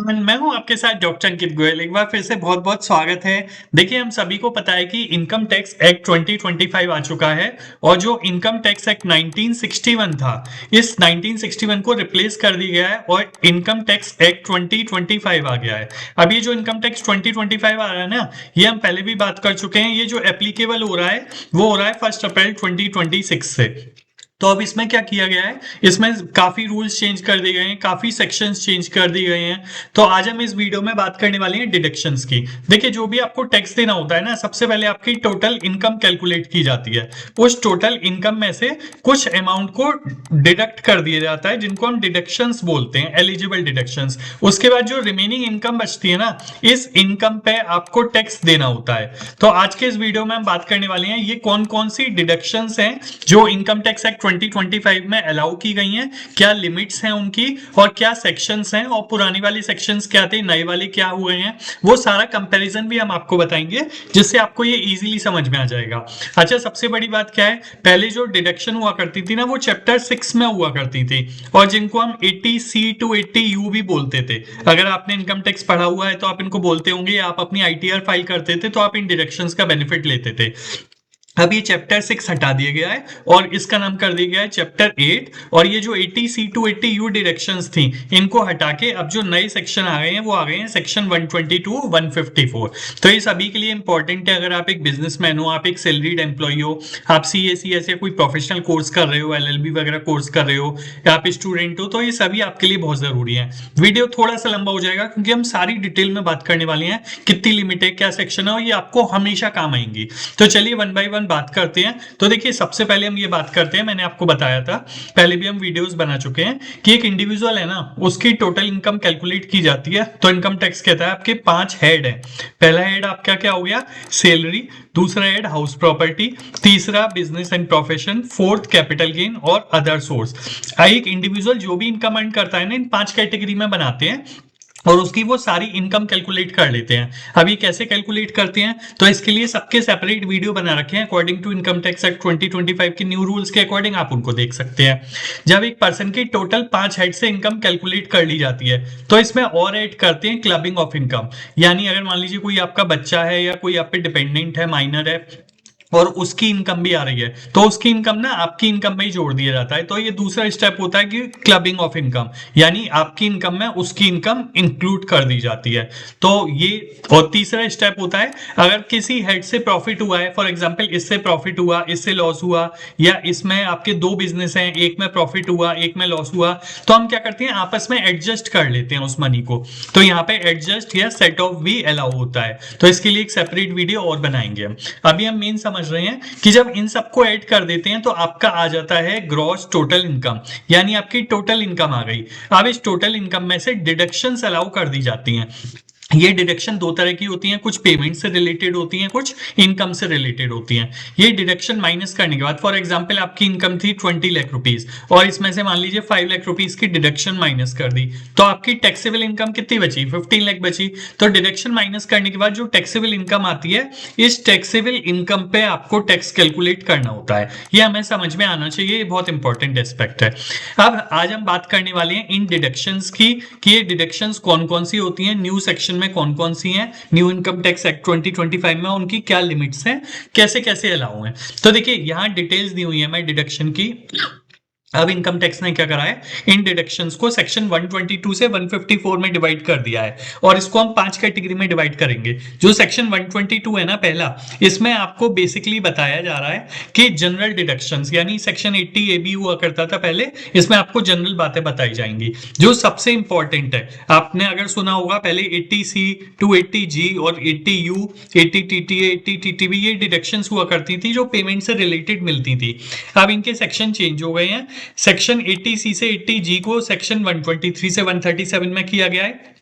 मैं हूं आपके साथ डॉक्टर अंकित गोयल। एक बार फिर से बहुत बहुत स्वागत है। देखिए, हम सभी को पता है कि इनकम टैक्स एक्ट 2025 आ चुका है और जो इनकम टैक्स एक्ट 1961 था, इस 1961 को रिप्लेस कर दिया गया है और इनकम टैक्स एक्ट 2025 आ गया है। अब ये जो इनकम टैक्स 2025 आ रहा है ना, ये हम पहले भी बात कर चुके हैं। ये जो एप्लीकेबल हो रहा है वो हो रहा है 1 अप्रैल 2026 से। तो अब इसमें क्या किया गया है, इसमें काफी रूल्स चेंज कर दिए गए हैं, काफी सेक्शंस चेंज कर दिए गए हैं। तो आज हम इस वीडियो में बात करने वाले हैं डिडक्शंस की। देखिए, जो भी आपको टैक्स देना होता है ना, सबसे पहले आपकी टोटल इनकम कैलकुलेट की जाती है। उस टोटल इनकम में से कुछ अमाउंट को डिडक्ट कर दिया जाता है, जिनको हम डिडक्शंस बोलते हैं, एलिजिबल डिडक्शंस। उसके बाद जो रिमेनिंग इनकम बचती है ना, इस इनकम पे आपको टैक्स देना होता है। तो आज के इस वीडियो में हम बात करने वाले हैं ये कौन कौन सी डिडक्शंस हैं जो इनकम टैक्स एक्ट 2025 में अलाउ की गई हैं, क्या लिमिट्स हैं उनकी, और क्या सेक्शंस हैं, और पुरानी वाली सेक्शंस क्या थे, नए वाले क्या हुए हैं, वो सारा कंपैरिजन भी हम आपको बताएंगे, जिससे आपको ये इजीली समझ में आ जाएगा। अच्छा, सबसे बड़ी बात क्या है, पहले जो डिडक्शन हुआ करती थी ना, वो चैप्टर 6 में हुआ करती थी, और जिनको हम 80C to 80U भी बोलते थे। अगर आपने इनकम टैक्स पढ़ा हुआ है तो आप इनको बोलते होंगे, आप अपनी ITR फाइल करते थे तो आप इन डिडक्शंस का बेनिफिट लेते थे। अब ये चैप्टर 6 हटा दिया गया है और इसका नाम कर दिया गया है चैप्टर 8। और ये जो 80C to 80U डिडक्शंस थी, इनको हटा के अब जो नए सेक्शन आ गए हैं वो आ गए हैं सेक्शन 120 to 154। तो ये सभी के लिए इंपॉर्टेंट है। अगर आप एक बिजनेसमैन हो, आप एक सैलरीड एम्प्लॉय हो, आप CA या कोई प्रोफेशनल कोर्स कर रहे हो, LLB वगैरह कोर्स कर रहे हो, या आप स्टूडेंट हो, तो ये सभी आपके लिए बहुत जरूरी है। वीडियो थोड़ा सा लंबा हो जाएगा क्योंकि हम सारी डिटेल में बात करने वाले हैं, कितनी लिमिट है, क्या सेक्शन है, और ये आपको हमेशा काम आएंगी। तो चलिए वन बाय वन बात करते हैं। तो देखिए, सबसे पहले हम ये बात करते हैं, मैंने आपको बताया था, पहले भी हम वीडियोस बना चुके हैं, कि एक इंडिविजुअल है ना, उसकी टोटल इनकम कैलकुलेट की जाती है। तो इनकम टैक्स कहता है आपके 5 हेड है। पहला हेड आपका क्या हो गया, सैलरी। दूसरा हेड हाउस प्रॉपर्टी। तीसरा business and profession. Fourth capital gain और अदर सोर्स। एक इंडिविजुअल जो भी इनकम अर्न करता है ना, इन 5 कैटेगरी में बनाते हैं और उसकी वो सारी इनकम कैलकुलेट कर लेते हैं। अब ये कैसे कैलकुलेट करते हैं, तो इसके लिए सबके सेपरेट वीडियो बना रखे हैं according to income tax act 2025 के न्यू रूल्स के अकॉर्डिंग, आप उनको देख सकते हैं। जब एक पर्सन की टोटल 5 हेड से इनकम कैलकुलेट कर ली जाती है, तो इसमें और ऐड करते हैं क्लबिंग ऑफ इनकम। यानी अगर मान लीजिए कोई आपका बच्चा है या कोई आप पे डिपेंडेंट है, माइनर है, और उसकी इनकम भी आ रही है, तो उसकी इनकम ना आपकी इनकम में ही जोड़ दिया जाता है। तो ये दूसरा स्टेप होता है कि क्लबिंग ऑफ इनकम, यानी आपकी इनकम में उसकी इनकम इंक्लूड कर दी जाती है। तो ये, और तीसरा स्टेप होता है, अगर किसी हेड से प्रॉफिट हुआ है, फॉर एग्जांपल इससे प्रॉफिट हुआ, इससे लॉस हुआ, या इसमें आपके 2 बिजनेस हैं, एक में प्रॉफिट हुआ, एक में लॉस हुआ, तो हम क्या करते हैं, आपस में एडजस्ट कर लेते हैं उस मनी को। तो यहाँ पे एडजस्ट या सेट ऑफ भी अलाउ होता है। तो इसके लिए एक सेपरेट वीडियो और बनाएंगे हम। अभी हम मेन समझ रहे हैं कि जब इन सबको ऐड कर देते हैं तो आपका आ जाता है ग्रॉस टोटल इनकम, यानी आपकी टोटल इनकम आ गई। अब इस टोटल इनकम में से डिडक्शंस अलाउ कर दी जाती हैं। ये डिडक्शन 2 तरह की होती हैं, कुछ पेमेंट से रिलेटेड होती हैं, कुछ इनकम से रिलेटेड होती हैं। ये डिडक्शन माइनस करने के बाद, फॉर एग्जांपल आपकी इनकम थी 20 लाख रुपीस, और इसमें से मान लीजिए 5 लाख रुपीस की डिडक्शन माइनस कर दी, तो आपकी टैक्सेबल इनकम कितनी बची, 15 लाख बची। तो डिडक्शन माइनस करने के बाद जो टैक्सेबल इनकम आती है, इस टैक्सेबल इनकम पे आपको टैक्स कैलकुलेट करना होता है। ये हमें समझ में आना चाहिए, ये बहुत इंपॉर्टेंट एस्पेक्ट है। अब आज हम बात करने वाले हैं इन डिडक्शंस की, कि ये डिडक्शंस कौन कौन सी होती हैं, न्यू सेक्शन में कौन कौन सी हैं, न्यू इनकम टैक्स एक्ट 2025 में उनकी क्या लिमिट्स हैं, कैसे कैसे अलाउ हैं। तो देखिए, यहां डिटेल्स दी हुई है मैं डिडक्शन की। अब इनकम टैक्स ने क्या करा है, इन डिडक्शंस को सेक्शन 122 से 154 में डिवाइड कर दिया है, और इसको हम 5 कैटेगरी में डिवाइड करेंगे। जो सेक्शन 122 है ना पहला, इसमें आपको बेसिकली बताया जा रहा है कि जनरल डिडक्शंस, यानी सेक्शन 80 ए बी हुआ करता था पहले, इसमें आपको जनरल बातें बताई जाएंगी। जो सबसे इंपॉर्टेंट है, आपने अगर सुना होगा पहले 80C to 80G और 80U, 80TTA, 80TTB, ये डिडक्शंस हुआ करती थी जो पेमेंट से रिलेटेड मिलती थी। अब इनके सेक्शन चेंज हो गए हैं। सेक्शन 80C से 80G को सेक्शन 123 से 137 में किया गया है,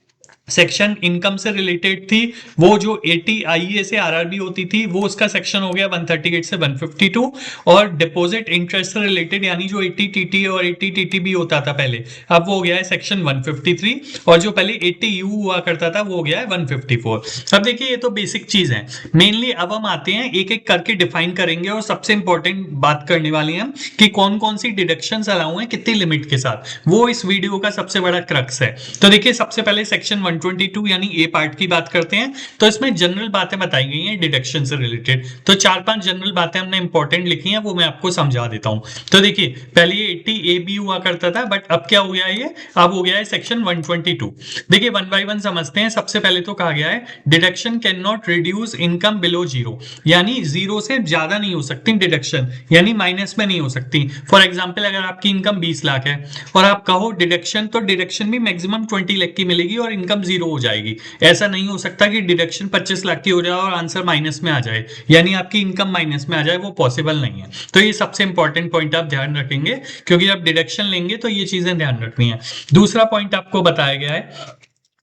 सेक्शन इनकम से रिलेटेड थी, वो जो 80 आईए से आरआरबी होती थी वो उसका सेक्शन हो गया 138 से 152, और डिपॉजिट इंटरेस्ट से रिलेटेड यानी जो 80 टीटी और 80 टीटीबी होता था पहले, अब वो हो गया है सेक्शन 153, और जो पहले 80 यू हुआ करता था वो हो गया है 154। अब देखिए ये तो बेसिक चीज है मेनली। अब हम आते हैं एक एक करके डिफाइन करेंगे, और सबसे इंपॉर्टेंट बात करने वाली है कि कौन कौन सी डिडक्शंस अलाउ हैं कितनी लिमिट के साथ, वो इस वीडियो का सबसे बड़ा क्रक्स है। तो देखिए सबसे पहले सेक्शन 122 यानी ए पार्ट की बात करते हैं। तो इसमें जनरल बातें बताई गई हैं डिडक्शन से रिलेटेड, तो 4-5 जनरल बातें हमने इंपॉर्टेंट लिखी हैं, वो मैं आपको समझा देता हूं। तो देखिए पहले ये 80 ए बी हुआ करता था, बट अब क्या हो गया है, ये अब हो गया है सेक्शन 122। देखिए वन बाय वन समझते हैं। सबसे पहले तो कहा गया है deduction can not reduce income below zero, यानी जीरो से ज्यादा नहीं हो सकती डिडक्शन, यानी माइनस में नहीं हो सकती। फॉर एग्जाम्पल अगर आपकी इनकम 20 लाख है और आप कहो डिडक्शन, तो डिडक्शन भी मैक्सिमम 20 लाख की मिलेगी और इनकम जीरो हो जाएगी। ऐसा नहीं हो सकता कि डिडक्शन 25 लाख की हो जाए और आंसर माइनस में आ जाए, यानी आपकी इनकम माइनस में आ जाए, वो पॉसिबल नहीं है। तो ये सबसे इंपॉर्टेंट पॉइंट आप ध्यान रखेंगे, क्योंकि आप डिडक्शन लेंगे तो ये चीजें ध्यान रखनी है। दूसरा पॉइंट आपको बताया गया है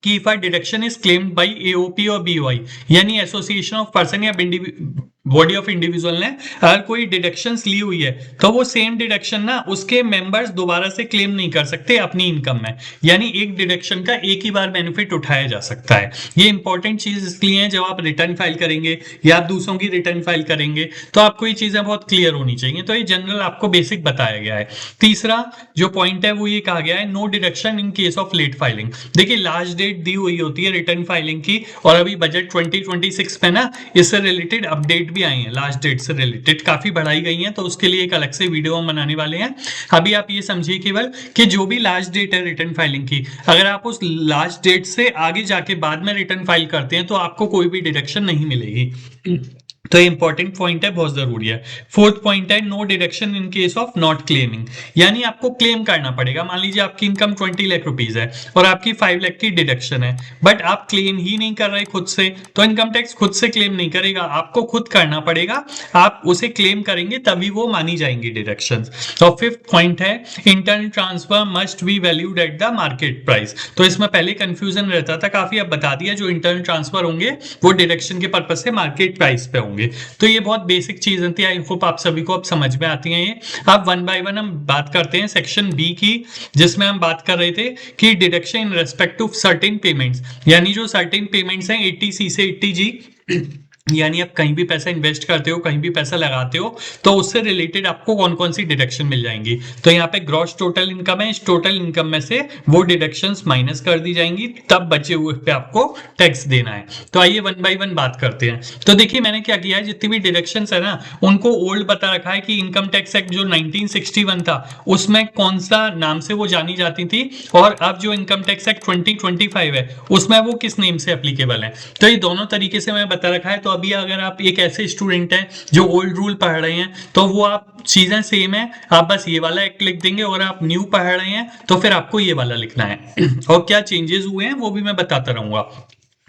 कि if a deduction is claimed by AOP और बीओआई, यानी एसोसिएशन ऑफ पर्सन या बॉडी ऑफ इंडिविजुअल ने अगर कोई डिडक्शंस ली हुई है, तो वो सेम डिडक्शन ना उसके मेंबर्स दोबारा से क्लेम नहीं कर सकते अपनी इनकम में, यानी एक डिडक्शन का एक ही बार बेनिफिट उठाया जा सकता है। ये इंपॉर्टेंट चीज इसलिए है, जब आप रिटर्न फाइल करेंगे या आप दूसरों की रिटर्न फाइल करेंगे तो आपको ये चीजें बहुत क्लियर होनी चाहिए। तो ये जनरल आपको बेसिक बताया गया है। तीसरा जो पॉइंट है वो ये कहा गया है no deduction in case of late filing. देखिए लास्ट डेट दी हुई होती है रिटर्न फाइलिंग की, और अभी बजट 2026 में ना इससे रिलेटेड अपडेट भी आई हैं, लास्ट डेट से रिलेटेड काफी बढ़ाई गई हैं, तो उसके लिए एक अलग से वीडियो हम बनाने वाले हैं। अभी आप ये समझिए केवल कि जो भी लास्ट डेट है रिटर्न फाइलिंग की, अगर आप उस लास्ट डेट से आगे जाके बाद में रिटर्न फाइल करते हैं तो आपको कोई भी डिडक्शन नहीं मिलेगी। तो इंपॉर्टेंट पॉइंट है, बहुत जरूरी है। फोर्थ पॉइंट है no deduction in case of not claiming, यानी आपको क्लेम करना पड़ेगा। मान लीजिए आपकी इनकम 20 लाख रुपीज है और आपकी 5 लाख की डिडक्शन है, बट आप क्लेम ही नहीं कर रहे खुद से, तो इनकम टैक्स खुद से क्लेम नहीं करेगा, आपको खुद करना पड़ेगा। आप उसे क्लेम करेंगे तभी वो मानी जाएंगी डिडक्शन। और फिफ्थ पॉइंट है internal transfer must be valued at the market price. तो इसमें पहले कंफ्यूजन रहता था काफी, अब बता दिया जो इंटरनल ट्रांसफर होंगे वो डिडक्शन के पर्पज से मार्केट प्राइस पे होंगे। तो ये बहुत बेसिक चीजें थी, आई होप आप सभी को अब समझ में आती हैं ये। अब वन बाय वन हम बात करते हैं सेक्शन बी की, जिसमें हम बात कर रहे थे कि deduction in respect to certain payments, यानी जो सर्टेन पेमेंट्स हैं 80C से 80G, यानी आप कहीं भी पैसा इन्वेस्ट करते हो, कहीं भी पैसा लगाते हो, तो उससे रिलेटेड आपको कौन कौन सी डिडक्शन मिल जाएंगी। तो यहाँ पे ग्रॉस टोटल इनकम है, इस टोटल इनकम में से वो डिडक्शंस माइनस कर दी जाएंगी, तब बचे हुए पे आपको टैक्स देना है। तो आइए वन बाय वन बात करते हैं। तो देखिए मैंने क्या किया है, जितनी भी डिडक्शंस है ना उनको ओल्ड बता रखा है कि इनकम टैक्स एक्ट जो 1961 था उसमें कौन सा नाम से वो जानी जाती थी, और अब जो इनकम टैक्स एक्ट 2025 है उसमें वो किस नेम से एप्लीकेबल है। तो ये दोनों तरीके से मैं बता रखा है। तो अभी अगर आप एक ऐसे स्टूडेंट हैं जो ओल्ड रूल पढ़ रहे हैं तो वो आप चीजें सेम है, आप बस ये वाला एक्ट लिख देंगे, और आप न्यू पढ़ रहे हैं तो फिर आपको ये वाला लिखना है। और क्या चेंजेस हुए हैं वो भी मैं बताता रहूंगा।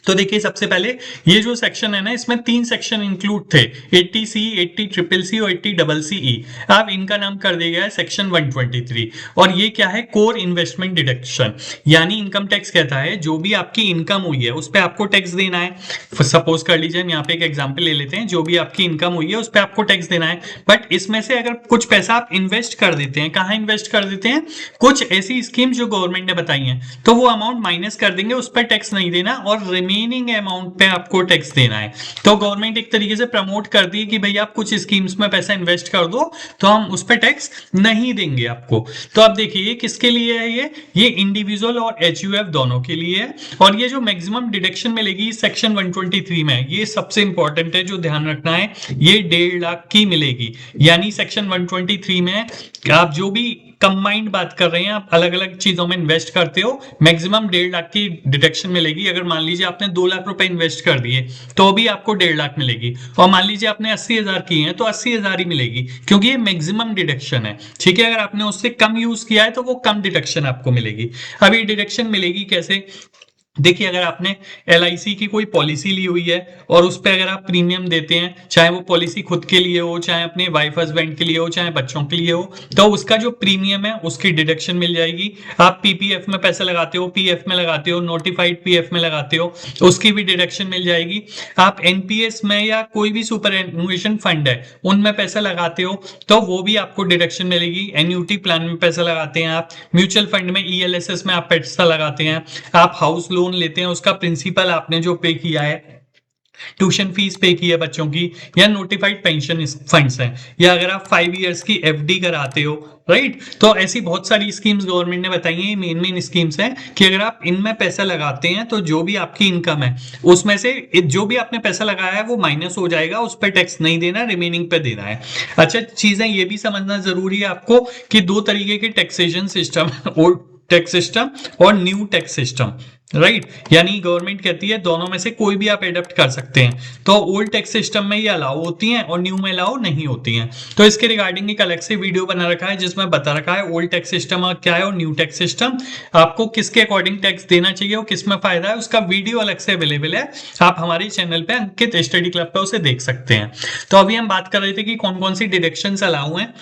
तो देखिए सबसे पहले ये जो सेक्शन है ना इसमें 3 सेक्शन इंक्लूड थे, 80C, 80CCC और 80CCE। अब इनका नाम कर दिया गया है सेक्शन 123, और ये क्या है, कोर इन्वेस्टमेंट डिडक्शन, यानी इनकम टैक्स कहता है जो भी आपकी इनकम हुई है उस पर आपको टैक्स देना है। सपोज कर लीजिए हम यहाँ पे एक एग्जाम्पल ले लेते हैं, जो भी आपकी इनकम हुई है उस पर आपको टैक्स देना है, बट इसमें से अगर कुछ पैसा आप इन्वेस्ट कर देते हैं, कहाँ इन्वेस्ट कर देते हैं, कुछ ऐसी स्कीम जो गवर्नमेंट ने बताई है, तो वो अमाउंट माइनस कर देंगे, उस पर टैक्स नहीं देना, और रिमेनिंग अमाउंट पे आपको टैक्स देना है। तो गवर्नमेंट एक तरीके से प्रमोट कर दी कि भाई आप कुछ स्कीम्स में पैसा इन्वेस्ट कर दो तो हम उस पर टैक्स नहीं देंगे आपको। तो आप देखिए किसके लिए है, ये इंडिविजुअल और एचयूएफ दोनों के लिए है। और ये जो मैक्सिमम डिडक्शन मिलेगी सेक्शन 123 में, ये सबसे इंपॉर्टेंट है जो ध्यान रखना है, ये 1.5 लाख की मिलेगी। यानी सेक्शन 123 में आप जो भी कंबाइंड बात कर रहे हैं, आप अलग अलग चीजों में इन्वेस्ट करते हो, मैक्सिमम 1.5 लाख की डिडक्शन मिलेगी। अगर मान लीजिए आपने 2 लाख रुपए इन्वेस्ट कर दिए तो भी आपको 1.5 लाख मिलेगी, और मान लीजिए आपने 80,000 की है तो 80,000 ही मिलेगी, क्योंकि ये मैक्सिमम डिडक्शन है। ठीक है, अगर आपने उससे कम यूज किया है तो वो कम डिडक्शन आपको मिलेगी। अब ये डिडक्शन मिलेगी कैसे, देखिए अगर आपने LIC की कोई पॉलिसी ली हुई है और उस पे अगर आप प्रीमियम देते हैं, चाहे वो पॉलिसी खुद के लिए हो, चाहे अपने वाइफ हस्बैंड के लिए हो, चाहे बच्चों के लिए हो, तो उसका जो प्रीमियम है उसकी डिडक्शन मिल जाएगी। आप PPF में पैसा लगाते हो, PF में लगाते हो, नोटिफाइड PF में लगाते हो, उसकी भी डिडक्शन मिल जाएगी। आप NPS में या कोई भी सुपर एनुएशन फंड है उनमें पैसा लगाते हो तो वो भी आपको डिडक्शन मिलेगी। एन्यूटी प्लान में पैसा लगाते हैं आप, म्यूचुअल फंड में ELSS में आप पैसा लगाते हैं, आप हाउस लोन लेते हैं, उसका प्रिंसिपल आपने जो पे किया है, ट्यूशन फीस पे की है बच्चों की, या नोटिफाइड पेंशन फंड्स हैं, या अगर आप 5 इयर्स की FD कराते हो, राइट। तो ऐसी बहुत सारी स्कीम्स गवर्नमेंट ने बताई हैं, मेन मेन स्कीम्स हैं कि अगर आप इनमें पैसा लगाते हैं तो जो भी आपकी इनकम है उसमें से जो भी आपने पैसा लगाया है वो माइनस हो जाएगा, उस पर टैक्स नहीं देना, रिमेनिंग पे देना है। अच्छा, चीजें ये भी समझना जरूरी है आपको कि दो तरीके के taxation system, old tax system और न्यू टैक्स सिस्टम, राइट। यानी गवर्नमेंट कहती है दोनों में से कोई भी आप एडप्ट कर सकते हैं। तो ओल्ड टैक्स सिस्टम में ये अलाउ होती हैं और न्यू में अलाउ नहीं होती हैं। तो इसके रिगार्डिंग एक अलग से वीडियो बना रखा है जिसमें बता रखा है ओल्ड टैक्स सिस्टम क्या है और न्यू टैक्स सिस्टम, आपको किसके अकॉर्डिंग टैक्स देना चाहिए और किस में फायदा है, उसका वीडियो अलग से अवेलेबल है। आप हमारे चैनल पे अंकित स्टडी क्लब पे उसे देख सकते हैं। तो अभी हम बात कर रहे थे कि कौन कौन सी डिडक्शंस अलाउ हैं।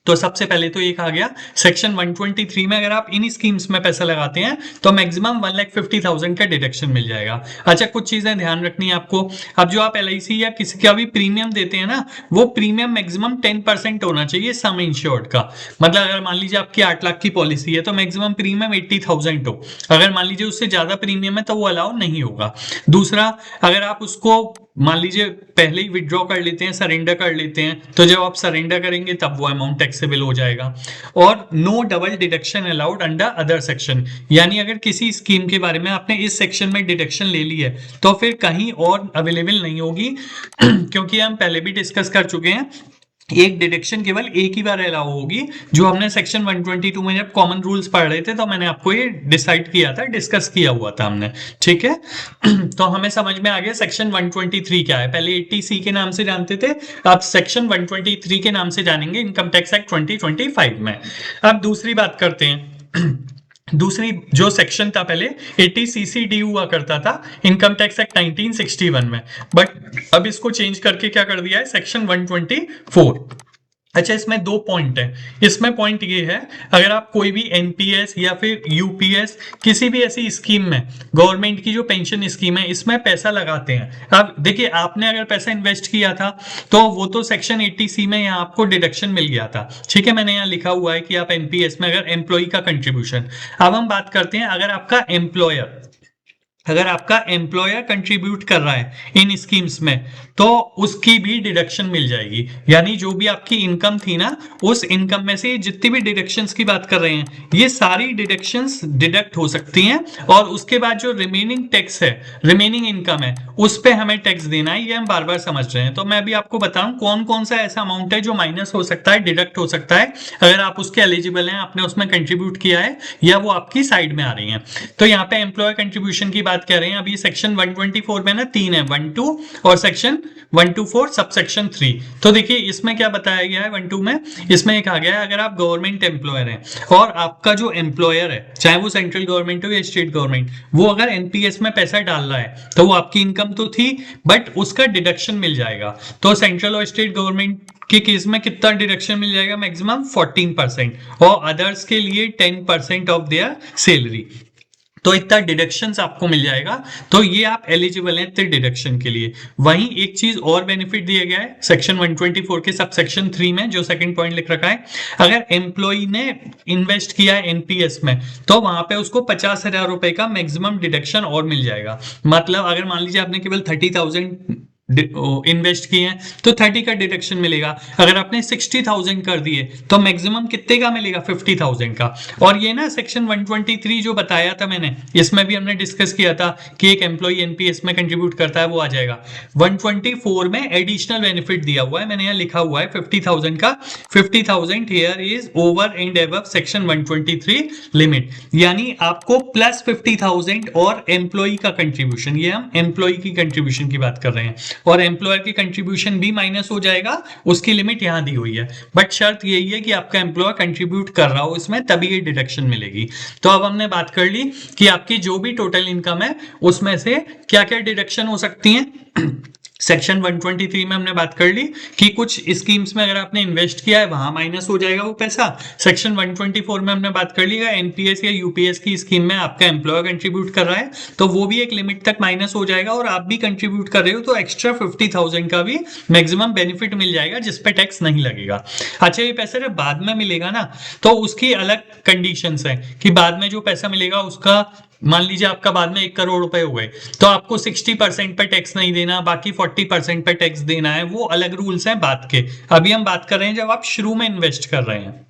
तो सबसे पहले तो एक आ गया सेक्शन 123 में, अगर आप इन स्कीम्स में पैसा लगाते हैं तो मैक्सिमम 1,50,000 का डिडक्शन मिल जाएगा। अच्छा, कुछ चीजें ध्यान रखनी है आपको। अब जो आप LIC या किसी का भी प्रीमियम देते हैं ना, वो प्रीमियम मैक्सिमम 10% होना चाहिए सम इंश्योर्ड का। मतलब अगर मान लीजिए आपकी 8 लाख की पॉलिसी है तो मैक्सिमम प्रीमियम 80,000 हो। अगर मान लीजिए उससे ज्यादा प्रीमियम है तो वो अलाउ नहीं होगा। दूसरा, अगर आप उसको मान लीजिए पहले ही विड्रॉ कर लेते हैं, सरेंडर कर लेते हैं, तो जब आप सरेंडर करेंगे तब वो अमाउंट टैक्सेबल हो जाएगा। और no double deduction allowed under other section, यानी अगर किसी स्कीम के बारे में आपने इस सेक्शन में डिडक्शन ले ली है तो फिर कहीं और अवेलेबल नहीं होगी क्योंकि हम पहले भी डिस्कस कर चुके हैं, एक डिडक्शन केवल एक ही बार अलाउ होगी, जो हमने सेक्शन 122 में जब कॉमन रूल्स पढ़ रहे थे तो मैंने आपको ये डिसाइड किया था, डिस्कस किया हुआ था हमने, ठीक है। तो हमें समझ में आ गया सेक्शन 123 क्या है। पहले 80C के नाम से जानते थे, अब सेक्शन 123 के नाम से जानेंगे इनकम टैक्स एक्ट 2025 में। अब दूसरी बात करते हैं। दूसरी जो सेक्शन था पहले 80CCD हुआ करता था इनकम टैक्स एक्ट 1961 में, बट अब इसको चेंज करके क्या कर दिया है, सेक्शन 124। अच्छा, इसमें दो पॉइंट है। इसमें पॉइंट ये है, अगर आप कोई भी NPS या फिर UPS किसी भी ऐसी स्कीम में, गवर्नमेंट की जो पेंशन स्कीम है, इसमें पैसा लगाते हैं। अब देखिए, आपने अगर पैसा इन्वेस्ट किया था तो वो तो सेक्शन 80C में यहाँ आपको डिडक्शन मिल गया था, ठीक है। मैंने यहाँ लिखा हुआ है कि आप NPS में अगर एम्प्लॉय का कंट्रीब्यूशन। अब हम बात करते हैं, अगर आपका एम्प्लॉयर कंट्रीब्यूट कर रहा है इन स्कीम्स में तो उसकी भी डिडक्शन मिल जाएगी। यानी जो भी आपकी इनकम थी ना, उस इनकम में से जितनी भी डिडक्शंस की बात कर रहे हैं, ये सारी डिडक्शंस डिडक्ट हो सकती हैं और उसके बाद जो रिमेनिंग टैक्स है, रिमेनिंग इनकम है, उस पे हमें टैक्स देना है। ये हम बार बार समझ रहे हैं। तो मैं भी आपको बताऊं कौन कौन सा ऐसा अमाउंट है जो माइनस हो सकता है, डिडक्ट हो सकता है, अगर आप उसके एलिजिबल हैं, आपने उसमें कंट्रीब्यूट किया है या वो आपकी साइड में आ रही है। तो यहाँ पे एम्प्लॉयर कंट्रीब्यूशन की बात कर रहे हैं। अभी सेक्शन 124 में ना 3 है, 1-2 और सेक्शन 124 सबसेक्शन 3। तो देखिए इसमें क्या बताया गया है 1-2 में, इसमें एक आ गया है, अगर आप गवर्नमेंट एम्प्लॉयर हैं और आपका जो एम्प्लॉयर है, चाहे वो सेंट्रल गवर्नमेंट हो या स्टेट गवर्नमेंट, वो अगर NPS में पैसा डाल रहा है तो वो आपकी इनकम तो थी बट उसका डिडक्शन मिल जाएगा। तो सेंट्रल और स्टेट गवर्नमेंट के केस में कितना डिडक्शन मिल जाएगा, मैक्सिमम 14% और अदर्स के लिए 10% ऑफ देयर सैलरी। तो इतना डिडक्शंस आपको मिल जाएगा, तो ये आप एलिजिबल हैं इतने डिडक्शन के लिए। वहीं एक चीज और बेनिफिट दिया गया है सेक्शन 124 के सबसेक्शन 3 में, जो सेकंड पॉइंट लिख रखा है, अगर एम्प्लॉय ने इन्वेस्ट किया है NPS में तो वहां पे उसको 50,000 रुपए का मैक्सिमम डिडक्शन और मिल जाएगा। मतलब अगर मान लीजिए आपने केवल 30,000 इन्वेस्ट किए हैं तो 30 का डिडक्शन मिलेगा। अगर आपने 60,000 कर दिए तो मैक्सिमम कितने का मिलेगा, 50,000 का। और ये ना सेक्शन 123 जो बताया था मैंने, इसमें भी हमने डिस्कस किया था कि एक एम्प्लॉय NPS में कंट्रीब्यूट करता है, वो आ जाएगा। 124 में एडिशनल बेनिफिट दिया हुआ है, मैंने यहाँ लिखा हुआ है 50,000 का। 50,000 here is over and above section 123 limit, यानी आपको प्लस 50,000 और एम्प्लॉय का कंट्रीब्यूशन, ये हम एम्प्लॉय की कंट्रीब्यूशन की बात कर रहे हैं। और एम्प्लॉयर की कंट्रीब्यूशन भी माइनस हो जाएगा, उसकी लिमिट यहाँ दी हुई है। बट शर्त यही है कि आपका एम्प्लॉयर कंट्रीब्यूट कर रहा हो इसमें, तभी ये डिडक्शन मिलेगी। तो अब हमने बात कर ली कि आपकी जो भी टोटल इनकम है उसमें से क्या क्या डिडक्शन हो सकती है। सेक्शन 123 में हमने बात कर ली कि कुछ स्कीम्स में अगर आपने इन्वेस्ट किया है वहां माइनस हो जाएगा वो पैसा। सेक्शन 124 में हमने बात कर ली है एनपीएस या यूपीएस की स्कीम में आपका एम्प्लॉयर कंट्रीब्यूट कर रहा है तो वो भी एक लिमिट तक माइनस हो जाएगा, और आप भी कंट्रीब्यूट कर रहे हो तो एक्स्ट्रा 50,000 का भी मैक्सिमम बेनिफिट मिल जाएगा जिसपे टैक्स नहीं लगेगा। अच्छा, ये पैसा जब बाद में मिलेगा ना तो उसकी अलग कंडीशंस है कि बाद में जो पैसा मिलेगा उसका, मान लीजिए आपका बाद में 1 करोड़ रुपए हो गए तो आपको 60% पे टैक्स नहीं देना, बाकी 40% पे टैक्स देना है, वो अलग रूल्स हैं बात के। अभी हम बात कर रहे हैं जब आप शुरू में इन्वेस्ट कर रहे हैं।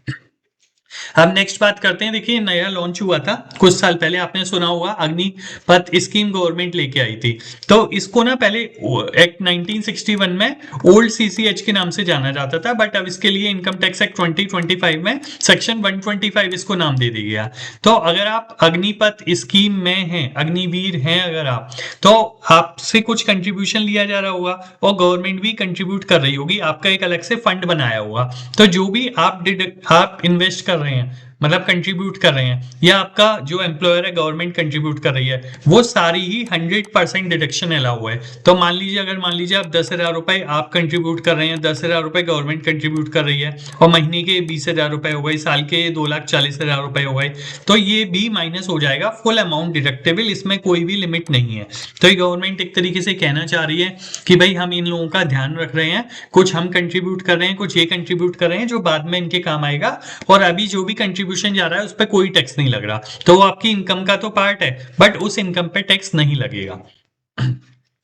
अब नेक्स्ट बात करते हैं, देखिए नया लॉन्च हुआ था कुछ साल पहले, आपने सुना होगा अग्निपथ स्कीम गवर्नमेंट लेके आई थी। तो इसको ना पहले एक्ट 1961 में ओल्ड सीसीएच के नाम से जाना जाता था, बट अब इसके लिए इनकम टैक्स एक्ट 2025 में सेक्शन 125 इसको नाम दे दिया गया। तो अगर आप अग्निपथ स्कीम में हैं, अग्निवीर हैं अगर आप, तो आपसे कुछ कंट्रीब्यूशन लिया जा रहा होगा और गवर्नमेंट भी कंट्रीब्यूट कर रही होगी, आपका एक अलग से फंड बनाया होगा। तो जो भी आप इन्वेस्ट कर रहे हैं, मतलब कंट्रीब्यूट कर रहे हैं, या आपका जो एम्प्लॉयर है गवर्नमेंट कंट्रीब्यूट कर रही है, वो सारी ही 100% डिडक्शन अलाउ हुआ है। तो मान लीजिए आप 10,000 रुपए आप कंट्रीब्यूट कर रहे हैं, 10,000 रुपए गवर्नमेंट कंट्रीब्यूट कर रही है, और महीने के 20,000 रुपए हो गए, साल के 2,40,000 रुपए हो गए, तो ये भी माइनस हो जाएगा, फुल अमाउंट डिडक्टेबल, इसमें कोई भी लिमिट नहीं है। तो ये गवर्नमेंट एक तरीके से कहना चाह रही है कि भाई हम इन लोगों का ध्यान रख रहे हैं, कुछ हम कंट्रीब्यूट कर रहे हैं, कुछ ये कंट्रीब्यूट कर रहे हैं जो बाद में इनके काम आएगा, और अभी जो भी कंट्रीब्यूशन जा रहा है उस पर कोई टैक्स नहीं लग रहा। तो वो आपकी इनकम का तो पार्ट है बट उस इनकम पे टैक्स नहीं लगेगा।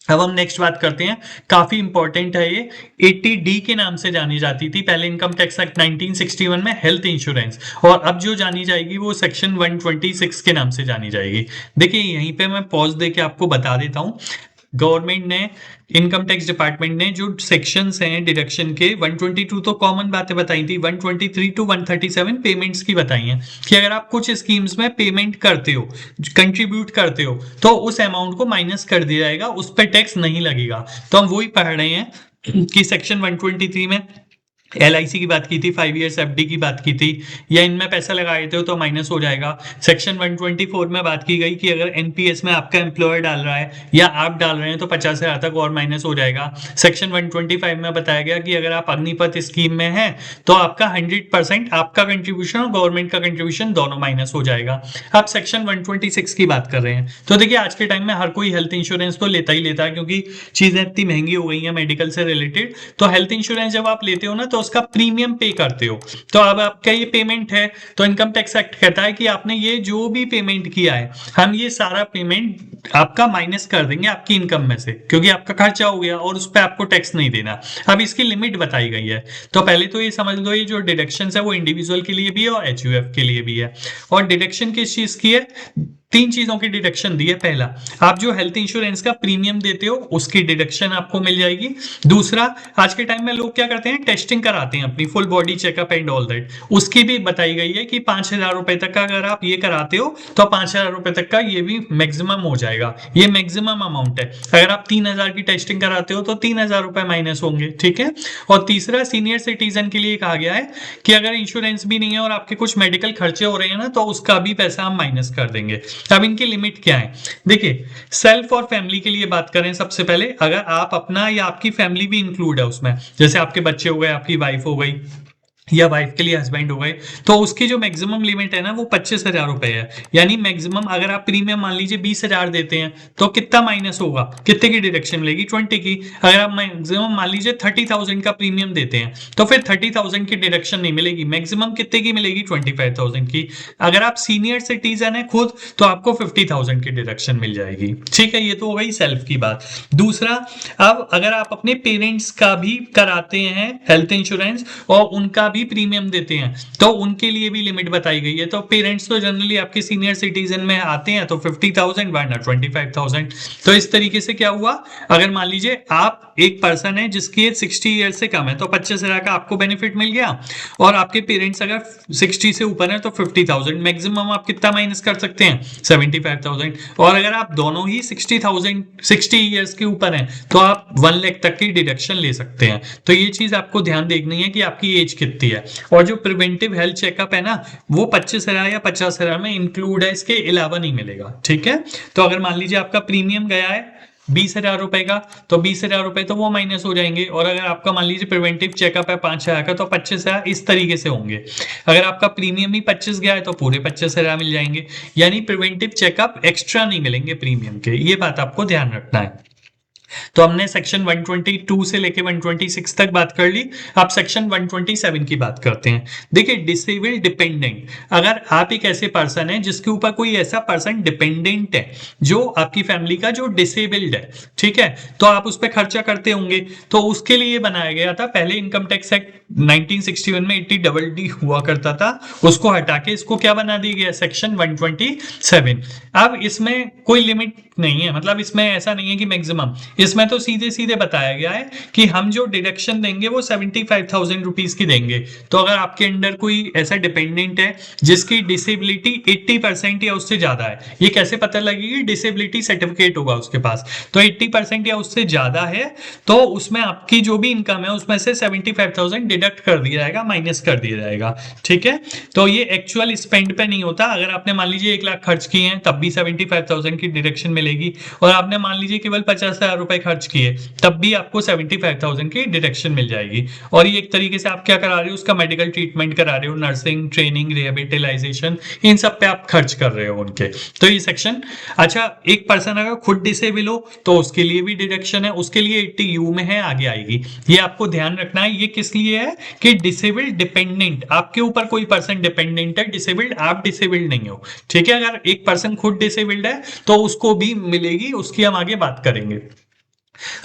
अब हम नेक्स्ट बात करते हैं, काफी इंपॉर्टेंट है ये, 80D के नाम से जानी जाती थी पहले इनकम टैक्स एक्ट 1961 में, हेल्थ इंश्योरेंस, और अब जो जानी जाएगी वो सेक्शन 126 के नाम से जानी जाएगी। देखिए यहीं पे मैं पॉज दे के आपको बता देता हूं, गवर्नमेंट ने, इनकम टैक्स डिपार्टमेंट ने जो सेक्शंस हैं डिडक्शन के, 122 तो कॉमन बातें बताई थी, 123 टू 137 पेमेंट्स की बताई हैं कि अगर आप कुछ स्कीम्स में पेमेंट करते हो, कंट्रीब्यूट करते हो, तो उस अमाउंट को माइनस कर दिया जाएगा, उस पर टैक्स नहीं लगेगा। तो हम वही पढ़ रहे हैं कि सेक्शन 123 में LIC की बात की थी, 5 ईयर्स FD की बात की थी, या इनमें पैसा लगाए थे तो माइनस हो जाएगा। सेक्शन 124 में बात की गई कि अगर NPS में आपका एम्प्लॉयर डाल रहा है या आप डाल रहे हैं तो 50,000 तक और माइनस हो जाएगा। सेक्शन 125 में बताया गया कि अगर आप अग्निपथ स्कीम में हैं तो आपका 100% आपका कंट्रीब्यूशन और गवर्नमेंट का कंट्रीब्यूशन दोनों माइनस हो जाएगा। अब सेक्शन 126 की बात कर रहे हैं, तो देखिए आज के टाइम में हर कोई हेल्थ इंश्योरेंस तो लेता ही लेता है क्योंकि चीजें इतनी महंगी हो गई हैं मेडिकल से रिलेटेड। तो हेल्थ इंश्योरेंस जब आप लेते हो ना तो उसका प्रीमियम पे करते हो, तो अब आपका ये पेमेंट है, तो इनकम टैक्स एक्ट कहता है कि आपने ये जो भी पेमेंट किया है, हम ये सारा पेमेंट आपका माइनस कर देंगे आपकी इनकम में से, क्योंकि आपका खर्चा हो गया और उस पर आपको टैक्स नहीं देना। अब इसकी लिमिट बताई गई है, तो पहले तो ये समझ लो ये जो डिडक्शन है वो इंडिविजुअल के लिए भी है और HUF के लिए भी है। और डिडक्शन किस चीज की है, 3 चीजों की डिडक्शन दी है। पहला, आप जो हेल्थ इंश्योरेंस का प्रीमियम देते हो उसकी डिडक्शन आपको मिल जाएगी। दूसरा, आज के टाइम में लोग क्या करते हैं, टेस्टिंग कराते हैं अपनी, full body checkup and all that, उसकी भी बताई गई है कि 5,000 रुपए तक का अगर आप ये कराते हो तो 5,000 रुपए तक का ये भी मैक्सिमम हो जाएगा, ये मैक्सिमम अमाउंट है। अगर आप 3,000 की टेस्टिंग कराते हो तो 3,000 रुपए माइनस होंगे, ठीक है। और तीसरा, सीनियर सिटीजन के लिए कहा गया है कि अगर इंश्योरेंस भी नहीं है और आपके कुछ मेडिकल खर्चे हो रहे हैं ना तो उसका भी पैसा हम माइनस कर देंगे। अब इनकी लिमिट क्या है, देखिए सेल्फ और फैमिली के लिए बात करें, सबसे पहले अगर आप अपना या आपकी फैमिली भी इंक्लूड है उसमें, जैसे आपके बच्चे हो गए, आपकी वाइफ हो गई, या वाइफ के लिए हस्बैंड हो गए, तो उसकी जो मैक्सिमम लिमिट है ना वो 25,000 रुपए है। यानी मैक्सिमम अगर आप प्रीमियम मान लीजिए 20,000 देते हैं तो कितना माइनस होगा, कितने की डिडक्शन मिलेगी, 20 की। अगर आप मैक्सिमम मान लीजिए 30,000 का प्रीमियम देते हैं तो फिर 30,000 की डिडक्शन नहीं मिलेगी, मैक्सिमम कितने की मिलेगी, 25,000 की। अगर आप सीनियर सिटीजन है खुद तो आपको 50,000 की डिडक्शन मिल जाएगी, ठीक है। ये तो हो गई सेल्फ की बात। दूसरा, अब अगर आप अपने पेरेंट्स का भी कराते हैं हेल्थ इंश्योरेंस और उनका भी प्रीमियम देते हैं तो उनके लिए भी लिमिट बताई गई है। तो पेरेंट्स तो जनरली आपके सीनियर सिटीजन में आते हैं तो 50,000 वरना 25,000। तो इस तरीके से क्या हुआ, अगर मान लीजिए आप एक पर्सन है जिसकी एज 60 ईयर से कम है तो 25,000 का आपको बेनिफिट मिल गया, और आपके पेरेंट्स अगर 60 से ऊपर है तो 50,000, मैक्सिमम आप कितना माइनस कर सकते हैं 75,000। और अगर आप दोनों ही 60 ईयर्स के ऊपर हैं तो आप 1 लाख तक की डिडक्शन ले सकते हैं। तो ये चीज आपको ध्यान देखनी है कि आपकी एज कितनी है। और जो प्रिवेंटिव हेल्थ चेकअप है ना, वो 25,000 या 50,000 में इंक्लूड है, इसके अलावा नहीं मिलेगा। ठीक है, तो अगर मान लीजिए आपका प्रीमियम गया है 20,000 रुपए का, तो 20,000 रुपए तो वो माइनस हो जाएंगे। और अगर आपका मान लीजिए प्रिवेंटिव चेकअप है 5,000 का तो 25,000 इस तरीके से होंगे। अगर आपका प्रीमियम ही 25 गया है तो पूरे 25,000 मिल जाएंगे, यानी प्रिवेंटिव चेकअप एक्स्ट्रा नहीं मिलेंगे प्रीमियम के। ये बात आपको ध्यान रखना है। तो हमने सेक्शन 122 से लेके 126 तक बात कर ली। अब सेक्शन 127 की बात करते हैं। देखिए, डिसेबल्ड डिपेंडेंट, अगर आप एक ऐसे पर्सन है जिसके ऊपर कोई ऐसा पर्सन डिपेंडेंट है जो आपकी फैमिली का जो डिसेबल्ड है, ठीक है, तो आप उस पर खर्चा करते होंगे, तो उसके लिए बनाया गया था। पहले इनकम टैक्स एक्ट 1961 में 80DD हुआ करता था, उसको हटा के इसको क्या बना दिया गया, सेक्शन 127। अब इसमें कोई लिमिट नहीं है, मतलब इसमें ऐसा नहीं है कि मैक्सिमम, इसमें तो सीधे सीधे बताया गया है कि हम जो डिडक्शन देंगे वो 75,000 रुपीज की देंगे। तो अगर आपके अंडर कोई ऐसा डिपेंडेंट है जिसकी डिसेबिलिटी 80% या उससे ज्यादा है, ये कैसे पता लगेगी, डिसेबिलिटी सर्टिफिकेट होगा उसके पास, तो 80% या उससे ज्यादा है तो उसमें आपकी जो भी इनकम है उसमें से 75,000 डिडक्ट कर दिया जाएगा, माइनस कर दिया जाएगा। ठीक है, तो ये एक्चुअल स्पेंड पे नहीं होता। अगर आपने मान लीजिए 1 लाख खर्च किए हैं तब भी 75,000 की डिडक्शन मिलेगी, और आपने मान लीजिए केवल 50,000 रुपए खर्च किए तब भी आपको 75,000 की डिडक्शन मिल जाएगी। और ये एक तरीके से आप क्या करा रहे हो, उसका मेडिकल ट्रीटमेंट करा रहे हो, नर्सिंग ट्रेनिंग रिहेबिलिटाइजेशन, इन सब पे आप खर्च कर रहे हो उनके। तो ये सेक्शन, अच्छा, एक पर्सन अगर खुद डिसेबल हो तो उसके लिए भी डिडक्शन है, उसके लिए 80U में है, आगे आएगी। ये आपको ध्यान रखना है। ये किस लिए है कि डिसेबल्ड डिपेंडेंट, आपके ऊपर कोई पर्सन डिपेंडेंट है, डिसेबल्ड आप डिसेबल्ड नहीं हो। ठीक है, अगर एक पर्सन खुद डिसेबल्ड है तो उसको भी मिलेगी, उसकी हम आगे बात करेंगे।